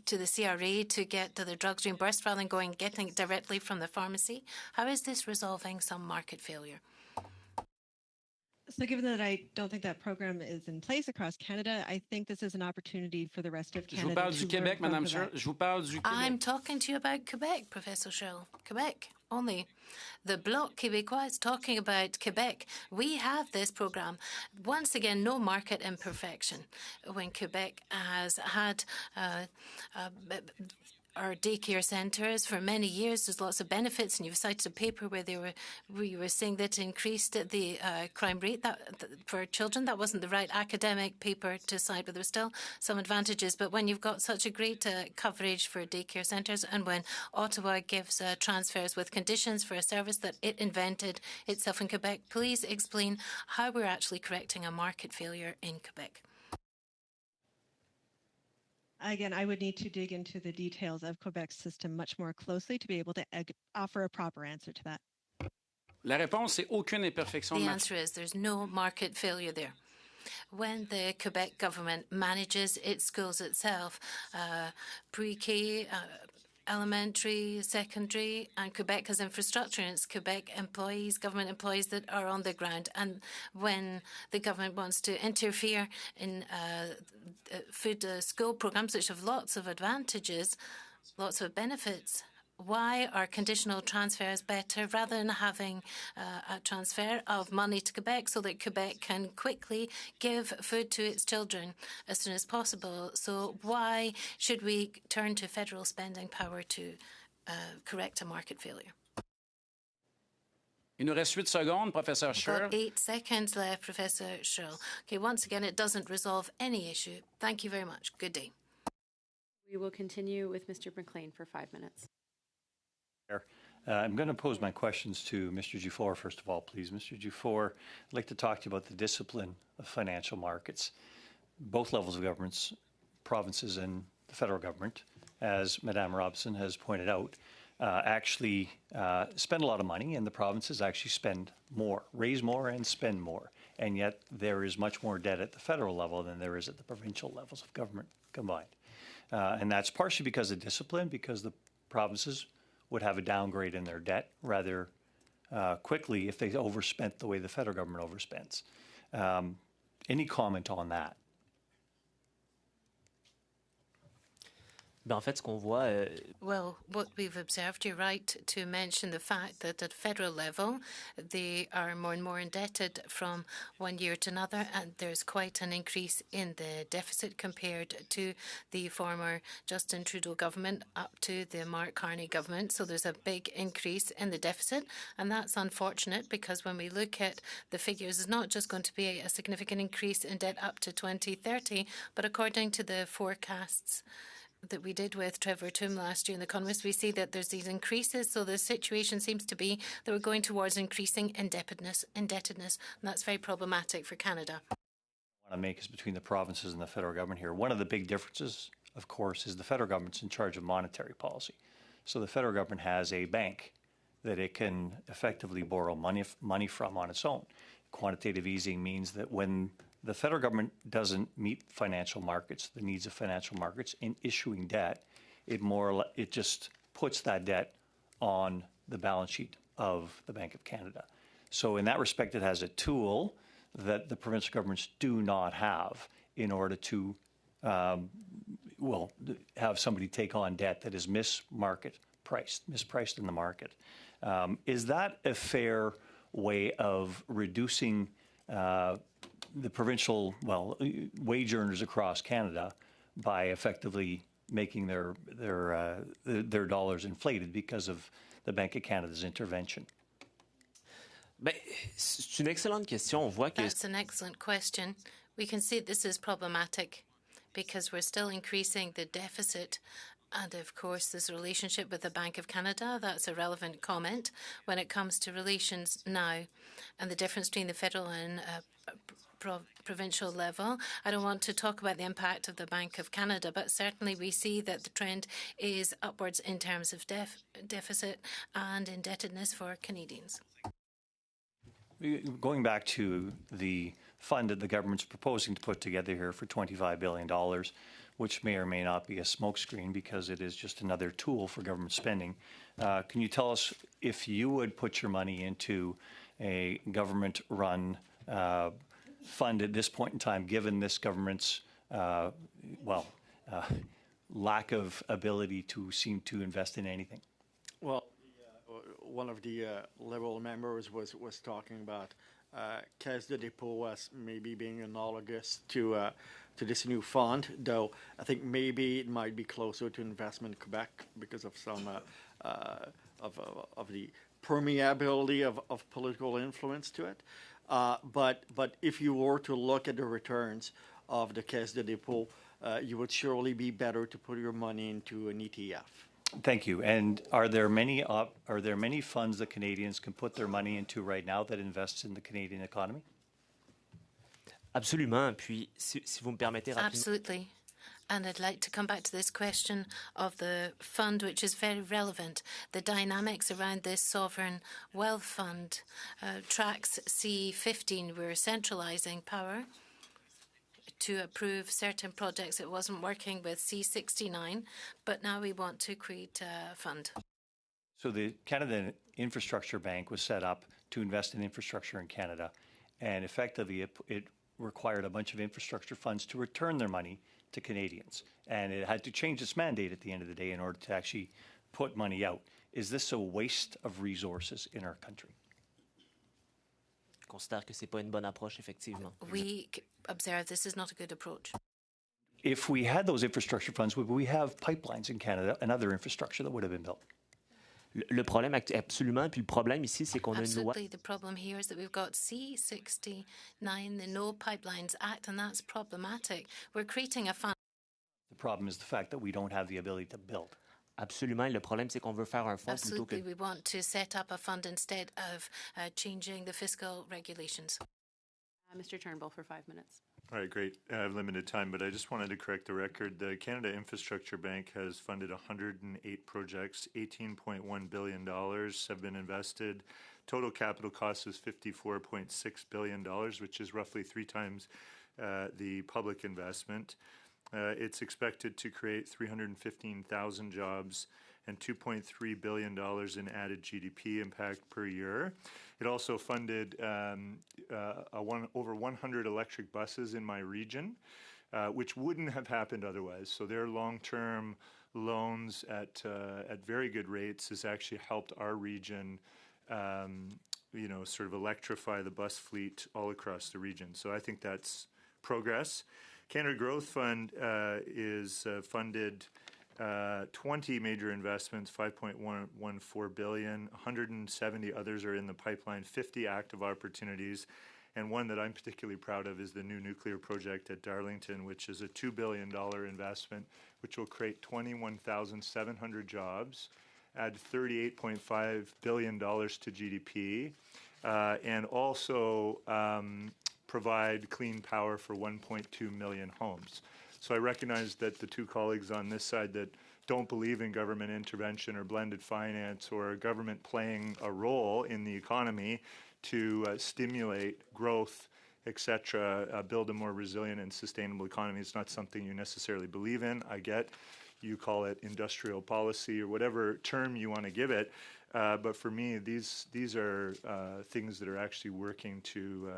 to the CRA to get the drugs reimbursed rather than getting it directly from the pharmacy, how is this resolving some market failure? So given that I don't think that program is in place across Canada, I think this is an opportunity for the rest of Canada. Je vous parle du Québec, Madame Sherrill. Je vous parle du Québec. I'm talking to you about Quebec, Professor Sherrill. Quebec only. The Bloc Québécois is talking about Quebec. We have this program. Once again, no market imperfection. When Quebec has had our daycare centres for many years, there's lots of benefits, and you've cited a paper where we were saying that it increased the crime rate for children. That wasn't the right academic paper to cite, but there were still some advantages. But when you've got such a great coverage for daycare centres, and when Ottawa gives transfers with conditions for a service that it invented itself in Quebec, please explain how we're actually correcting a market failure in Quebec. Again, I would need to dig into the details of Quebec's system much more closely to be able to offer a proper answer to that. La réponse, c'est aucune imperfection. The answer is there's no market failure there. When the Quebec government manages its schools itself, pre-K, elementary, secondary, and Quebec has infrastructure, and it's Quebec employees, government employees that are on the ground. And when the government wants to interfere in food school programs, which have lots of advantages, lots of benefits, why are conditional transfers better rather than having a transfer of money to Quebec so that Quebec can quickly give food to its children as soon as possible? So why should we turn to federal spending power to correct a market failure? Il nous reste 8 secondes, Professor Sherrill. Got 8 seconds left, Professor Sherrill. Okay, once again, it doesn't resolve any issue. Thank you very much. Good day. We will continue with Mr. McLean for 5 minutes. I'm going to pose my questions to Mr. Dufour, first of all, please. Mr. Dufour, I'd like to talk to you about the discipline of financial markets. Both levels of governments, provinces and the federal government, as Madame Robson has pointed out, actually spend a lot of money, and the provinces actually spend more, raise more and spend more. And yet there is much more debt at the federal level than there is at the provincial levels of government combined. And that's partially because of discipline, because the provinces would have a downgrade in their debt rather quickly if they overspent the way the federal government overspends. Any comment on that? Ben, en fait, ce qu'on voit, Well, what we've observed, you're right to mention the fact that at federal level, they are more and more indebted from one year to another, and there's quite an increase in the deficit compared to the former Justin Trudeau government up to the Mark Carney government. So there's a big increase in the deficit, and that's unfortunate because when we look at the figures, it's not just going to be a significant increase in debt up to 2030, but according to the forecasts that we did with Trevor Toom last year in The Economist, we see that there's these increases. So the situation seems to be that we're going towards increasing indebtedness, and that's very problematic for Canada. I want to make is between the provinces and the federal government here. One of the big differences, of course, is the federal government's in charge of monetary policy. So the federal government has a bank that it can effectively borrow money from on its own. Quantitative easing means that when the federal government doesn't meet financial markets, the needs of financial markets in issuing debt, it just puts that debt on the balance sheet of the Bank of Canada. So in that respect, it has a tool that the provincial governments do not have in order to, have somebody take on debt that is mispriced in the market. Is that a fair way of reducing the provincial, wage earners across Canada by effectively making their dollars inflated because of the Bank of Canada's intervention? C'est une excellente question. On voit que That's an excellent question. We can see this is problematic because we're still increasing the deficit. And of course, this relationship with the Bank of Canada, that's a relevant comment when it comes to relations now and the difference between the federal and provincial level. I don't want to talk about the impact of the Bank of Canada, but certainly we see that the trend is upwards in terms of deficit and indebtedness for Canadians. Going back to the fund that the government's proposing to put together here for $25 billion, which may or may not be a smokescreen because it is just another tool for government spending. Can you tell us if you would put your money into a government-run fund at this point in time, given this government's, lack of ability to seem to invest in anything? Well, one of the Liberal members was talking about Caisse de dépôt as maybe being analogous to this new fund, though I think maybe it might be closer to Investment Quebec because of some of the permeability of political influence to it. But if you were to look at the returns of the Caisse de dépôt, you would surely be better to put your money into an ETF. Thank you. And are there many funds that Canadians can put their money into right now that invests in the Canadian economy? absolument. Puis, si vous me permettez rapidement. Absolutely. And I'd like to come back to this question of the fund, which is very relevant. The dynamics around this sovereign wealth fund tracks C15. We're centralizing power to approve certain projects. It wasn't working with C69, but now we want to create a fund. So the Canada Infrastructure Bank was set up to invest in infrastructure in Canada, and effectively it required a bunch of infrastructure funds to return their money to Canadians, and it had to change its mandate at the end of the day in order to actually put money out. Is this a waste of resources in our country? Je considère que c'est pas une bonne approche, effectivement. We observe this is not a good approach. If we had those infrastructure funds, would we have pipelines in Canada and other infrastructure that would have been built? Le problème, absolument. Puis le problème ici, c'est qu'on a une loi. Absolutely. The problem here is that we've got C69, the No Pipelines Act, and that's problematic. We're creating a fund. The problem is the fact that we don't have the ability to build. Absolument. Le problème, c'est qu'on veut faire un fonds plutôt que. Absolutely. We want to set up a fund instead of changing the fiscal regulations. Mr. Turnbull for 5 minutes. All right, great. I have limited time, but I just wanted to correct the record. The Canada Infrastructure Bank has funded 108 projects. $18.1 billion have been invested. Total capital cost is $54.6 billion, which is roughly 3 times the public investment. It's expected to create 315,000 jobs and $2.3 billion in added GDP impact per year. It also funded over 100 electric buses in my region, which wouldn't have happened otherwise. So their long-term loans at very good rates has actually helped our region, sort of electrify the bus fleet all across the region. So I think that's progress. Canada Growth Fund is funded 20 major investments, $5.14 billion, 170 others are in the pipeline, 50 active opportunities, and one that I'm particularly proud of is the new nuclear project at Darlington, which is a $2 billion investment, which will create 21,700 jobs, add $38.5 billion to GDP, and also provide clean power for 1.2 million homes. So I recognize that the two colleagues on this side that don't believe in government intervention or blended finance or government playing a role in the economy to stimulate growth, et cetera, build a more resilient and sustainable economy. It's not something you necessarily believe in. I get you call it industrial policy or whatever term you want to give it. But for me, these are things that are actually working to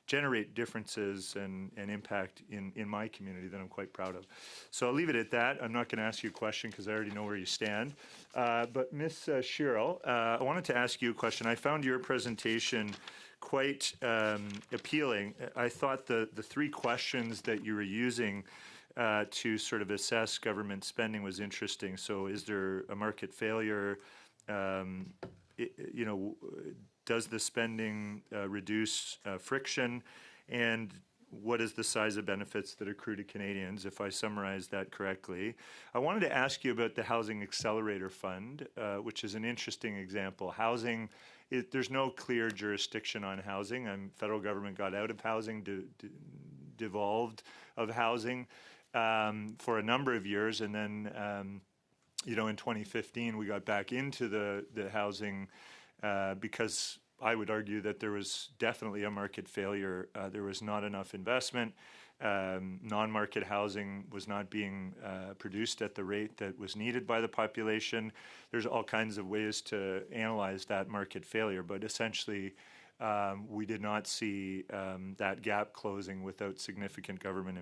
generate differences and impact in my community that I'm quite proud of. So I'll leave it at that. I'm not going to ask you a question because I already know where you stand. But Ms. Sherrill, I wanted to ask you a question. I found your presentation quite appealing. I thought the three questions that you were using to sort of assess government spending was interesting. So is there a market failure? Does the spending reduce friction? And what is the size of benefits that accrue to Canadians, if I summarize that correctly? I wanted to ask you about the Housing Accelerator Fund, which is an interesting example. Housing, there's no clear jurisdiction on housing. Federal government got out of housing, devolved of housing for a number of years, and then in 2015 we got back into the housing because I would argue that there was definitely a market failure. There was not enough investment. Non-market housing was not being produced at the rate that was needed by the population. There's all kinds of ways to analyze that market failure, but essentially we did not see that gap closing without significant government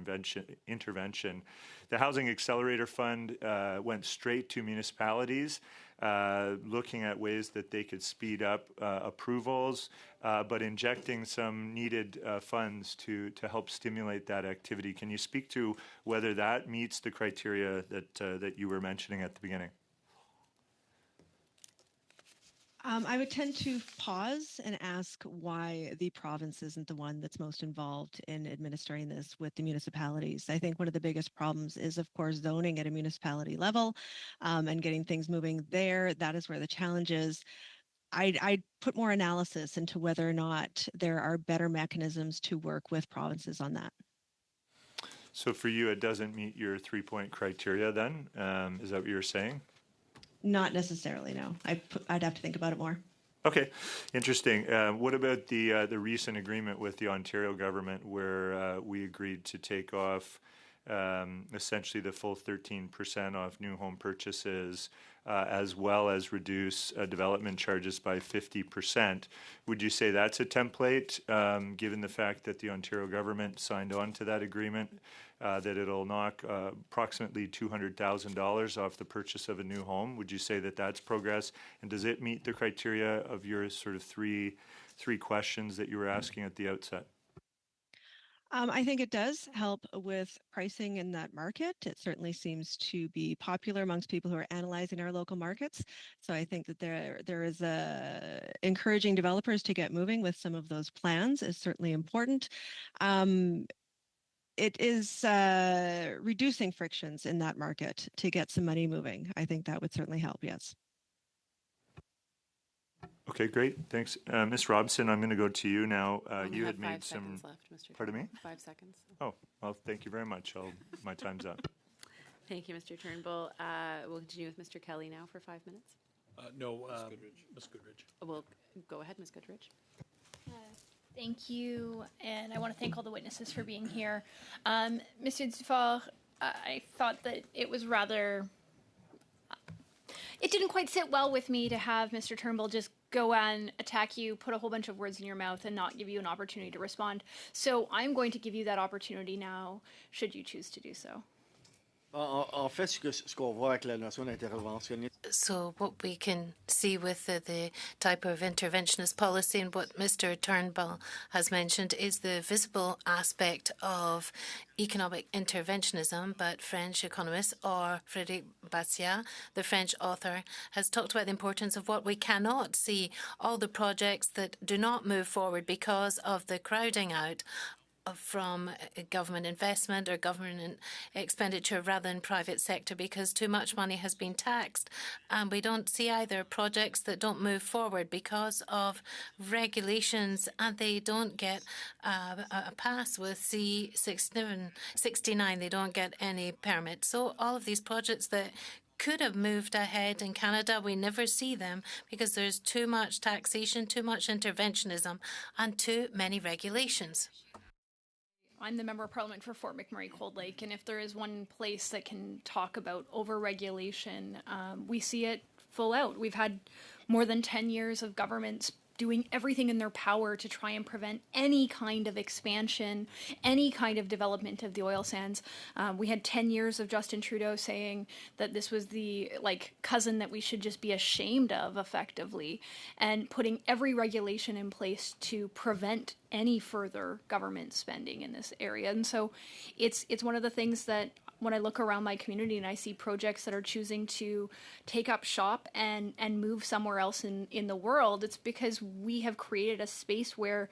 intervention. The Housing Accelerator Fund went straight to municipalities, looking at ways that they could speed up approvals, but injecting some needed funds to help stimulate that activity. Can you speak to whether that meets the criteria that you were mentioning at the beginning? I would tend to pause and ask why the province isn't the one that's most involved in administering this with the municipalities. I think one of the biggest problems is, of course, zoning at a municipality level and getting things moving there. That is where the challenge is. I'd put more analysis into whether or not there are better mechanisms to work with provinces on that. So for you, it doesn't meet your three-point criteria then? Is that what you're saying? Not necessarily, no. I'd have to think about it more. Okay, interesting. What about the recent agreement with the Ontario government where we agreed to take off essentially the full 13% off new home purchases as well as reduce development charges by 50%? Would you say that's a template, given the fact that the Ontario government signed on to that agreement, that it'll knock approximately $200,000 off the purchase of a new home? Would you say that that's progress? And does it meet the criteria of your sort of three questions that you were asking at the outset? I think it does help with pricing in that market. It certainly seems to be popular amongst people who are analyzing our local markets. So I think that there is encouraging developers to get moving with some of those plans is certainly important. It is reducing frictions in that market to get some money moving. I think that would certainly help, yes. Okay, great. Thanks. Ms. Robson, I'm going to go to you now. You had made 5 seconds left, Mr. Pardon me? 5 seconds. Oh, well, thank you very much. My time's up. Thank you, Mr. Turnbull. We'll continue with Mr. Kelly now for 5 minutes. No, Ms. Goodrich. We'll go ahead, Ms. Goodrich. Thank you, and I want to thank all the witnesses for being here. Mr. Dufaur, I thought that it was rather... It didn't quite sit well with me to have Mr. Turnbull just go and attack you, put a whole bunch of words in your mouth, and not give you an opportunity to respond. So I'm going to give you that opportunity now, should you choose to do so. En fait, ce qu'on voit avec la notion d'interventionniste. So what we can see with the type of interventionist policy and what Mr. Turnbull has mentioned is the visible aspect of economic interventionism, but French economist or Frédéric Bastiat, the French author, has talked about the importance of what we cannot see, all the projects that do not move forward because of the crowding out from government investment or government expenditure rather than private sector, because too much money has been taxed. And we don't see either projects that don't move forward because of regulations, and they don't get a pass with C69. They don't get any permit. So all of these projects that could have moved ahead in Canada, we never see them because there's too much taxation, too much interventionism, and too many regulations. I'm the Member of Parliament for Fort McMurray Cold Lake, and if there is one place that can talk about overregulation, we see it full out. We've had more than 10 years of governments doing everything in their power to try and prevent any kind of expansion, any kind of development of the oil sands. We had 10 years of Justin Trudeau saying that this was the cousin that we should just be ashamed of, effectively, and putting every regulation in place to prevent any further government spending in this area. And so it's one of the things that when I look around my community and I see projects that are choosing to take up shop and move somewhere else in the world, it's because we have created a space where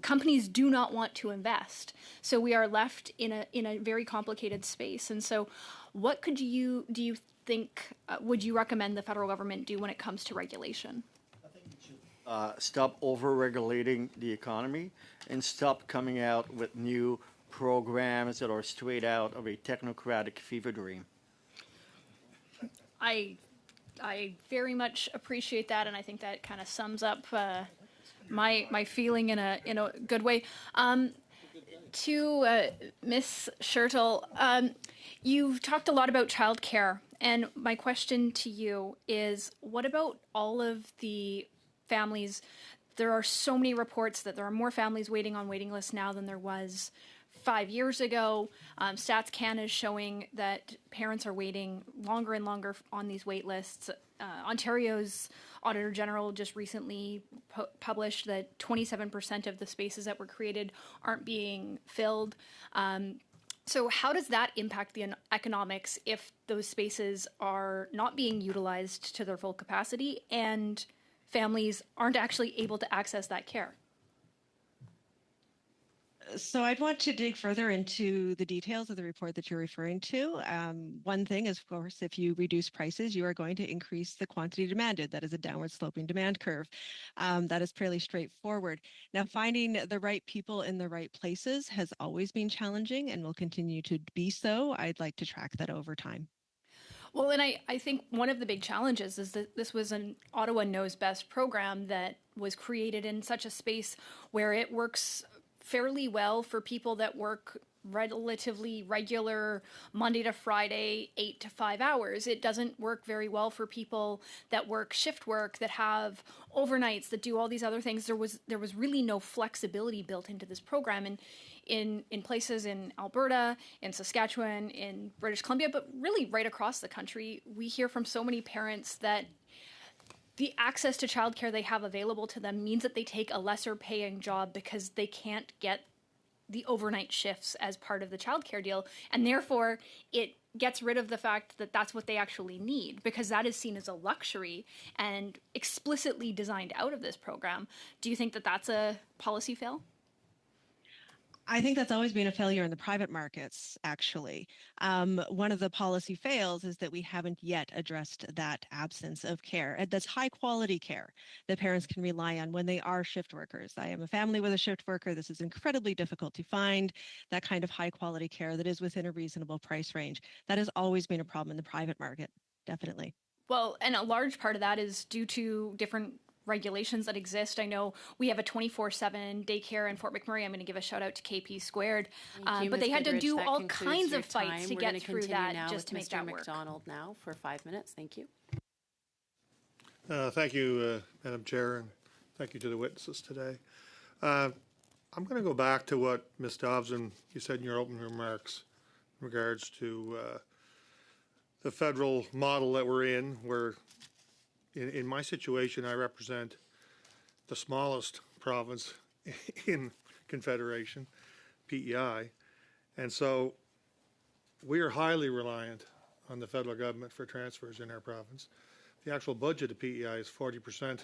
companies do not want to invest. So we are left in a very complicated space. And so what do you think, would you recommend the federal government do when it comes to regulation? Stop over-regulating the economy and stop coming out with new programs that are straight out of a technocratic fever dream. I very much appreciate that, and I think that kind of sums up my feeling in a good way. To Ms. Schertl, you've talked a lot about childcare, and my question to you is, what about all of the families? There are so many reports that there are more families waiting on waiting lists now than there was 5 years ago. Stats Canada is showing that parents are waiting longer and longer on these wait lists. Ontario's Auditor General just recently published that 27% of the spaces that were created aren't being filled. So how does that impact the economics if those spaces are not being utilized to their full capacity and families aren't actually able to access that care? So I'd want to dig further into the details of the report that you're referring to. One thing is, of course, if you reduce prices, you are going to increase the quantity demanded. That is a downward sloping demand curve. That is fairly straightforward. Now, finding the right people in the right places has always been challenging and will continue to be so. I'd like to track that over time. Well, and I think one of the big challenges is that this was an Ottawa Knows Best program that was created in such a space where it works fairly well for people that work relatively regular Monday to Friday, 8 to 5 hours. It doesn't work very well for people that work shift work, that have overnights, that do all these other things. There was really no flexibility built into this program. And in places in Alberta, in Saskatchewan, in British Columbia, but really right across the country, we hear from so many parents that the access to childcare they have available to them means that they take a lesser paying job because they can't get the overnight shifts as part of the childcare deal. And therefore, it gets rid of the fact that that's what they actually need, because that is seen as a luxury and explicitly designed out of this program. Do you think that that's a policy fail? I think that's always been a failure in the private markets, actually. One of the policy fails is that we haven't yet addressed that absence of care. And that's high quality care that parents can rely on when they are shift workers. I am a family with a shift worker. This is incredibly difficult to find, that kind of high quality care that is within a reasonable price range. That has always been a problem in the private market, definitely. Well, and a large part of that is due to different regulations that exist. I know we have a 24/7 daycare in Fort McMurray. I'm going to give a shout out to KP Squared, but they had to do all kinds of fights to get through that just to make that work. Mr. McDonald now for 5 minutes. Thank you. Thank you, Madam Chair, and thank you to the witnesses today. I'm going to go back to what Ms. Dobson, you said in your opening remarks in regards to the federal model that we're in, where in my situation, I represent the smallest province in Confederation, PEI, and so we are highly reliant on the federal government for transfers in our province. The actual budget of PEI is 40%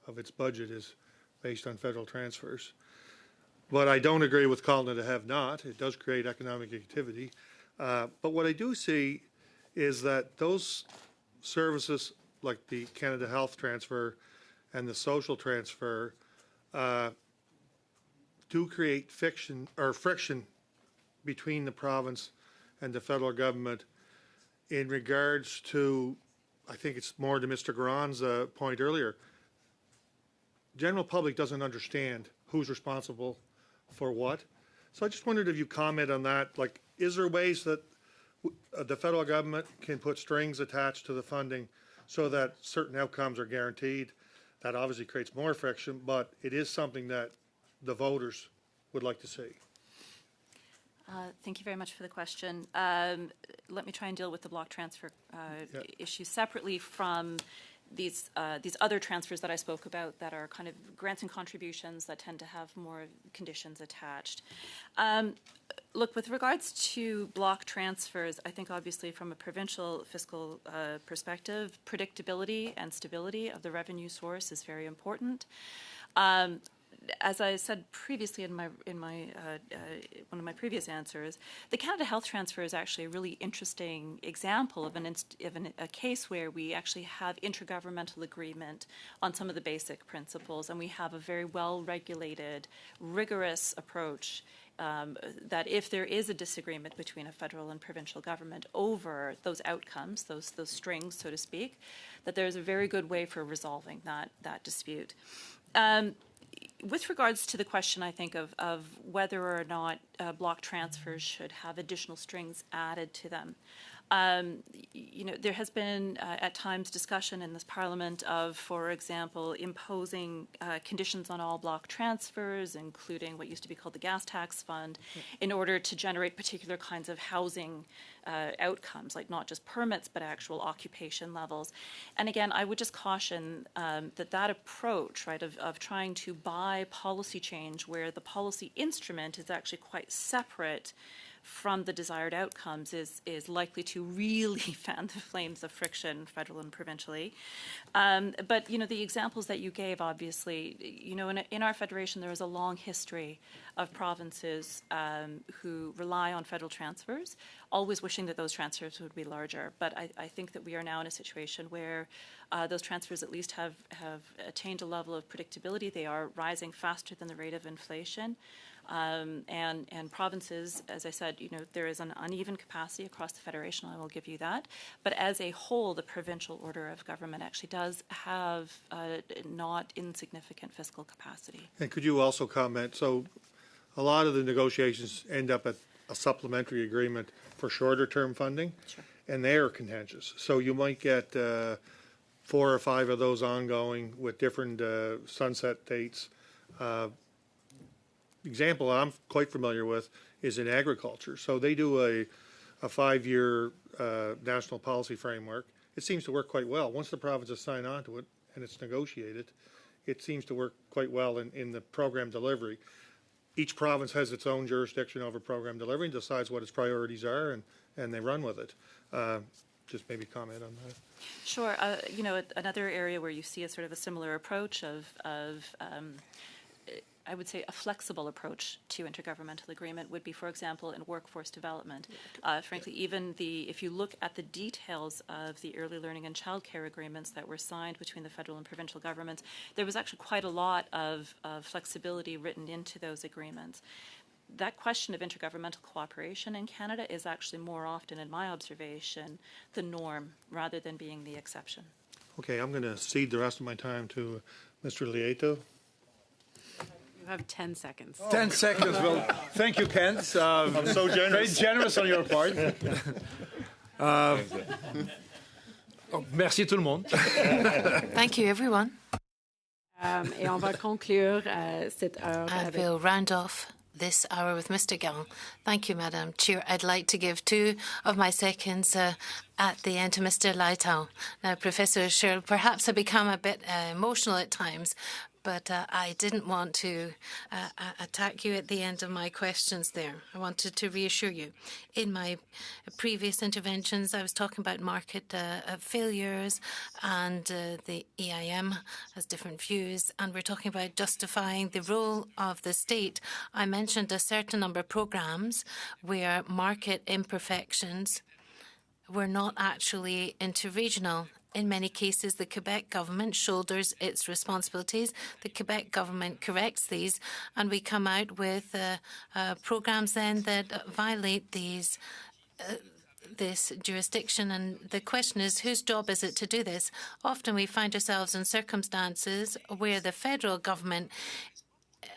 of its budget is based on federal transfers. But I don't agree with calling it a have-not. It does create economic activity. But what I do see is that those services like the Canada Health Transfer and the social transfer do create friction between the province and the federal government in regards to, I think it's more to Mr. Garon's point earlier, general public doesn't understand who's responsible for what. So I just wondered if you comment on that. Like, is there ways that the federal government can put strings attached to the funding so that certain outcomes are guaranteed? That obviously creates more friction, but it is something that the voters would like to see. Thank you very much for the question. Let me try and deal with the block transfer issue separately from these other transfers that I spoke about that are kind of grants and contributions that tend to have more conditions attached. Look, with regards to block transfers, I think obviously from a provincial fiscal perspective, predictability and stability of the revenue source is very important. As I said previously in one of my previous answers, the Canada Health Transfer is actually a really interesting example of a case where we actually have intergovernmental agreement on some of the basic principles, and we have a very well-regulated, rigorous approach that if there is a disagreement between a federal and provincial government over those outcomes, those strings, so to speak, that there's a very good way for resolving that dispute. With regards to the question, I think, of whether or not block transfers should have additional strings added to them, there has been at times discussion in this Parliament of, for example, imposing conditions on all block transfers, including what used to be called the gas tax fund, in order to generate particular kinds of housing outcomes, like not just permits, but actual occupation levels. And again, I would just caution that approach, right, of trying to buy policy change where the policy instrument is actually quite separate from the desired outcomes is likely to really fan the flames of friction, federal and provincially. But, the examples that you gave, obviously, in our federation, there is a long history of provinces who rely on federal transfers, always wishing that those transfers would be larger. But I think that we are now in a situation where those transfers at least have attained a level of predictability. They are rising faster than the rate of inflation. And provinces, as I said, there is an uneven capacity across the federation, I will give you that. But as a whole, the provincial order of government actually does have not insignificant fiscal capacity. And could you also comment, so a lot of the negotiations end up at a supplementary agreement for shorter term funding, sure, and they are contentious. So you might get 4 or 5 of those ongoing with different sunset dates. Example I'm quite familiar with is in agriculture. So they do a 5-year national policy framework. It seems to work quite well. Once the provinces sign on to it and it's negotiated, it seems to work quite well in the program delivery. Each province has its own jurisdiction over program delivery and decides what its priorities are, and they run with it. Just maybe comment on that. Sure. Another area where you see a sort of a similar approach of I would say a flexible approach to intergovernmental agreement would be, for example, in workforce development. Frankly, even if you look at the details of the early learning and childcare agreements that were signed between the federal and provincial governments, there was actually quite a lot of flexibility written into those agreements. That question of intergovernmental cooperation in Canada is actually more often, in my observation, the norm rather than being the exception. Okay, I'm going to cede the rest of my time to Mr. Lieto. You have 10 seconds. 10 seconds. Well, thank you, Kent. I'm so generous. Very generous on your part. Merci tout le monde. Thank you, everyone. Et on va conclure cette heure And we'll round off this hour with Mr. Gallen. Thank you, Madam Chair. I'd like to give 2 of my seconds at the end to Mr. Lighthouse. Now, Professor Sherrill, perhaps I become a bit emotional at times, but I didn't want to attack you at the end of my questions there. I wanted to reassure you. In my previous interventions, I was talking about market failures, and the EIM has different views, and we're talking about justifying the role of the state. I mentioned a certain number of programs where market imperfections were not actually interregional. In many cases, the Quebec government shoulders its responsibilities. The Quebec government corrects these, and we come out with programs then that violate these this jurisdiction. And the question is, whose job is it to do this? Often we find ourselves in circumstances where the federal government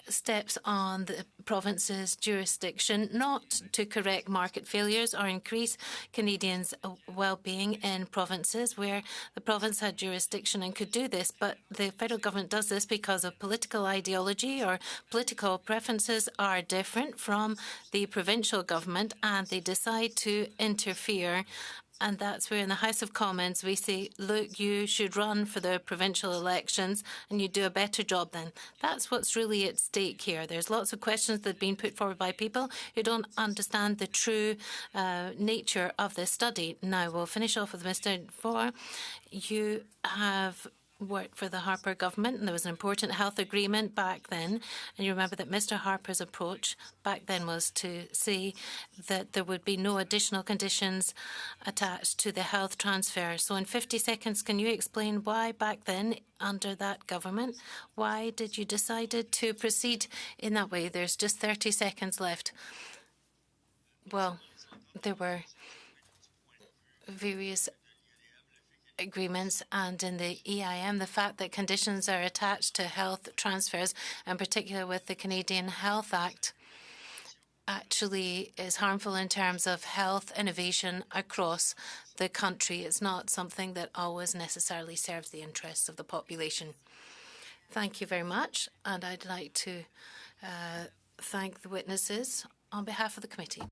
steps on the province's jurisdiction, not to correct market failures or increase Canadians' well-being in provinces where the province had jurisdiction and could do this. But the federal government does this because of political ideology, or political preferences are different from the provincial government, and they decide to interfere. And that's where in the House of Commons we say, look, you should run for the provincial elections and you do a better job then. That's what's really at stake here. There's lots of questions that have been put forward by people who don't understand the true nature of this study. Now, we'll finish off with Mr. Dufour. You have worked for the Harper government, and there was an important health agreement back then. And you remember that Mr. Harper's approach back then was to say that there would be no additional conditions attached to the health transfer. So in 50 seconds, can you explain why back then, under that government, why did you decide to proceed in that way? There's just 30 seconds left. Well, there were various agreements, and in the EIM, the fact that conditions are attached to health transfers, in particular with the Canadian Health Act, actually is harmful in terms of health innovation across the country. It's not something that always necessarily serves the interests of the population. Thank you very much, and I'd like to thank the witnesses on behalf of the committee.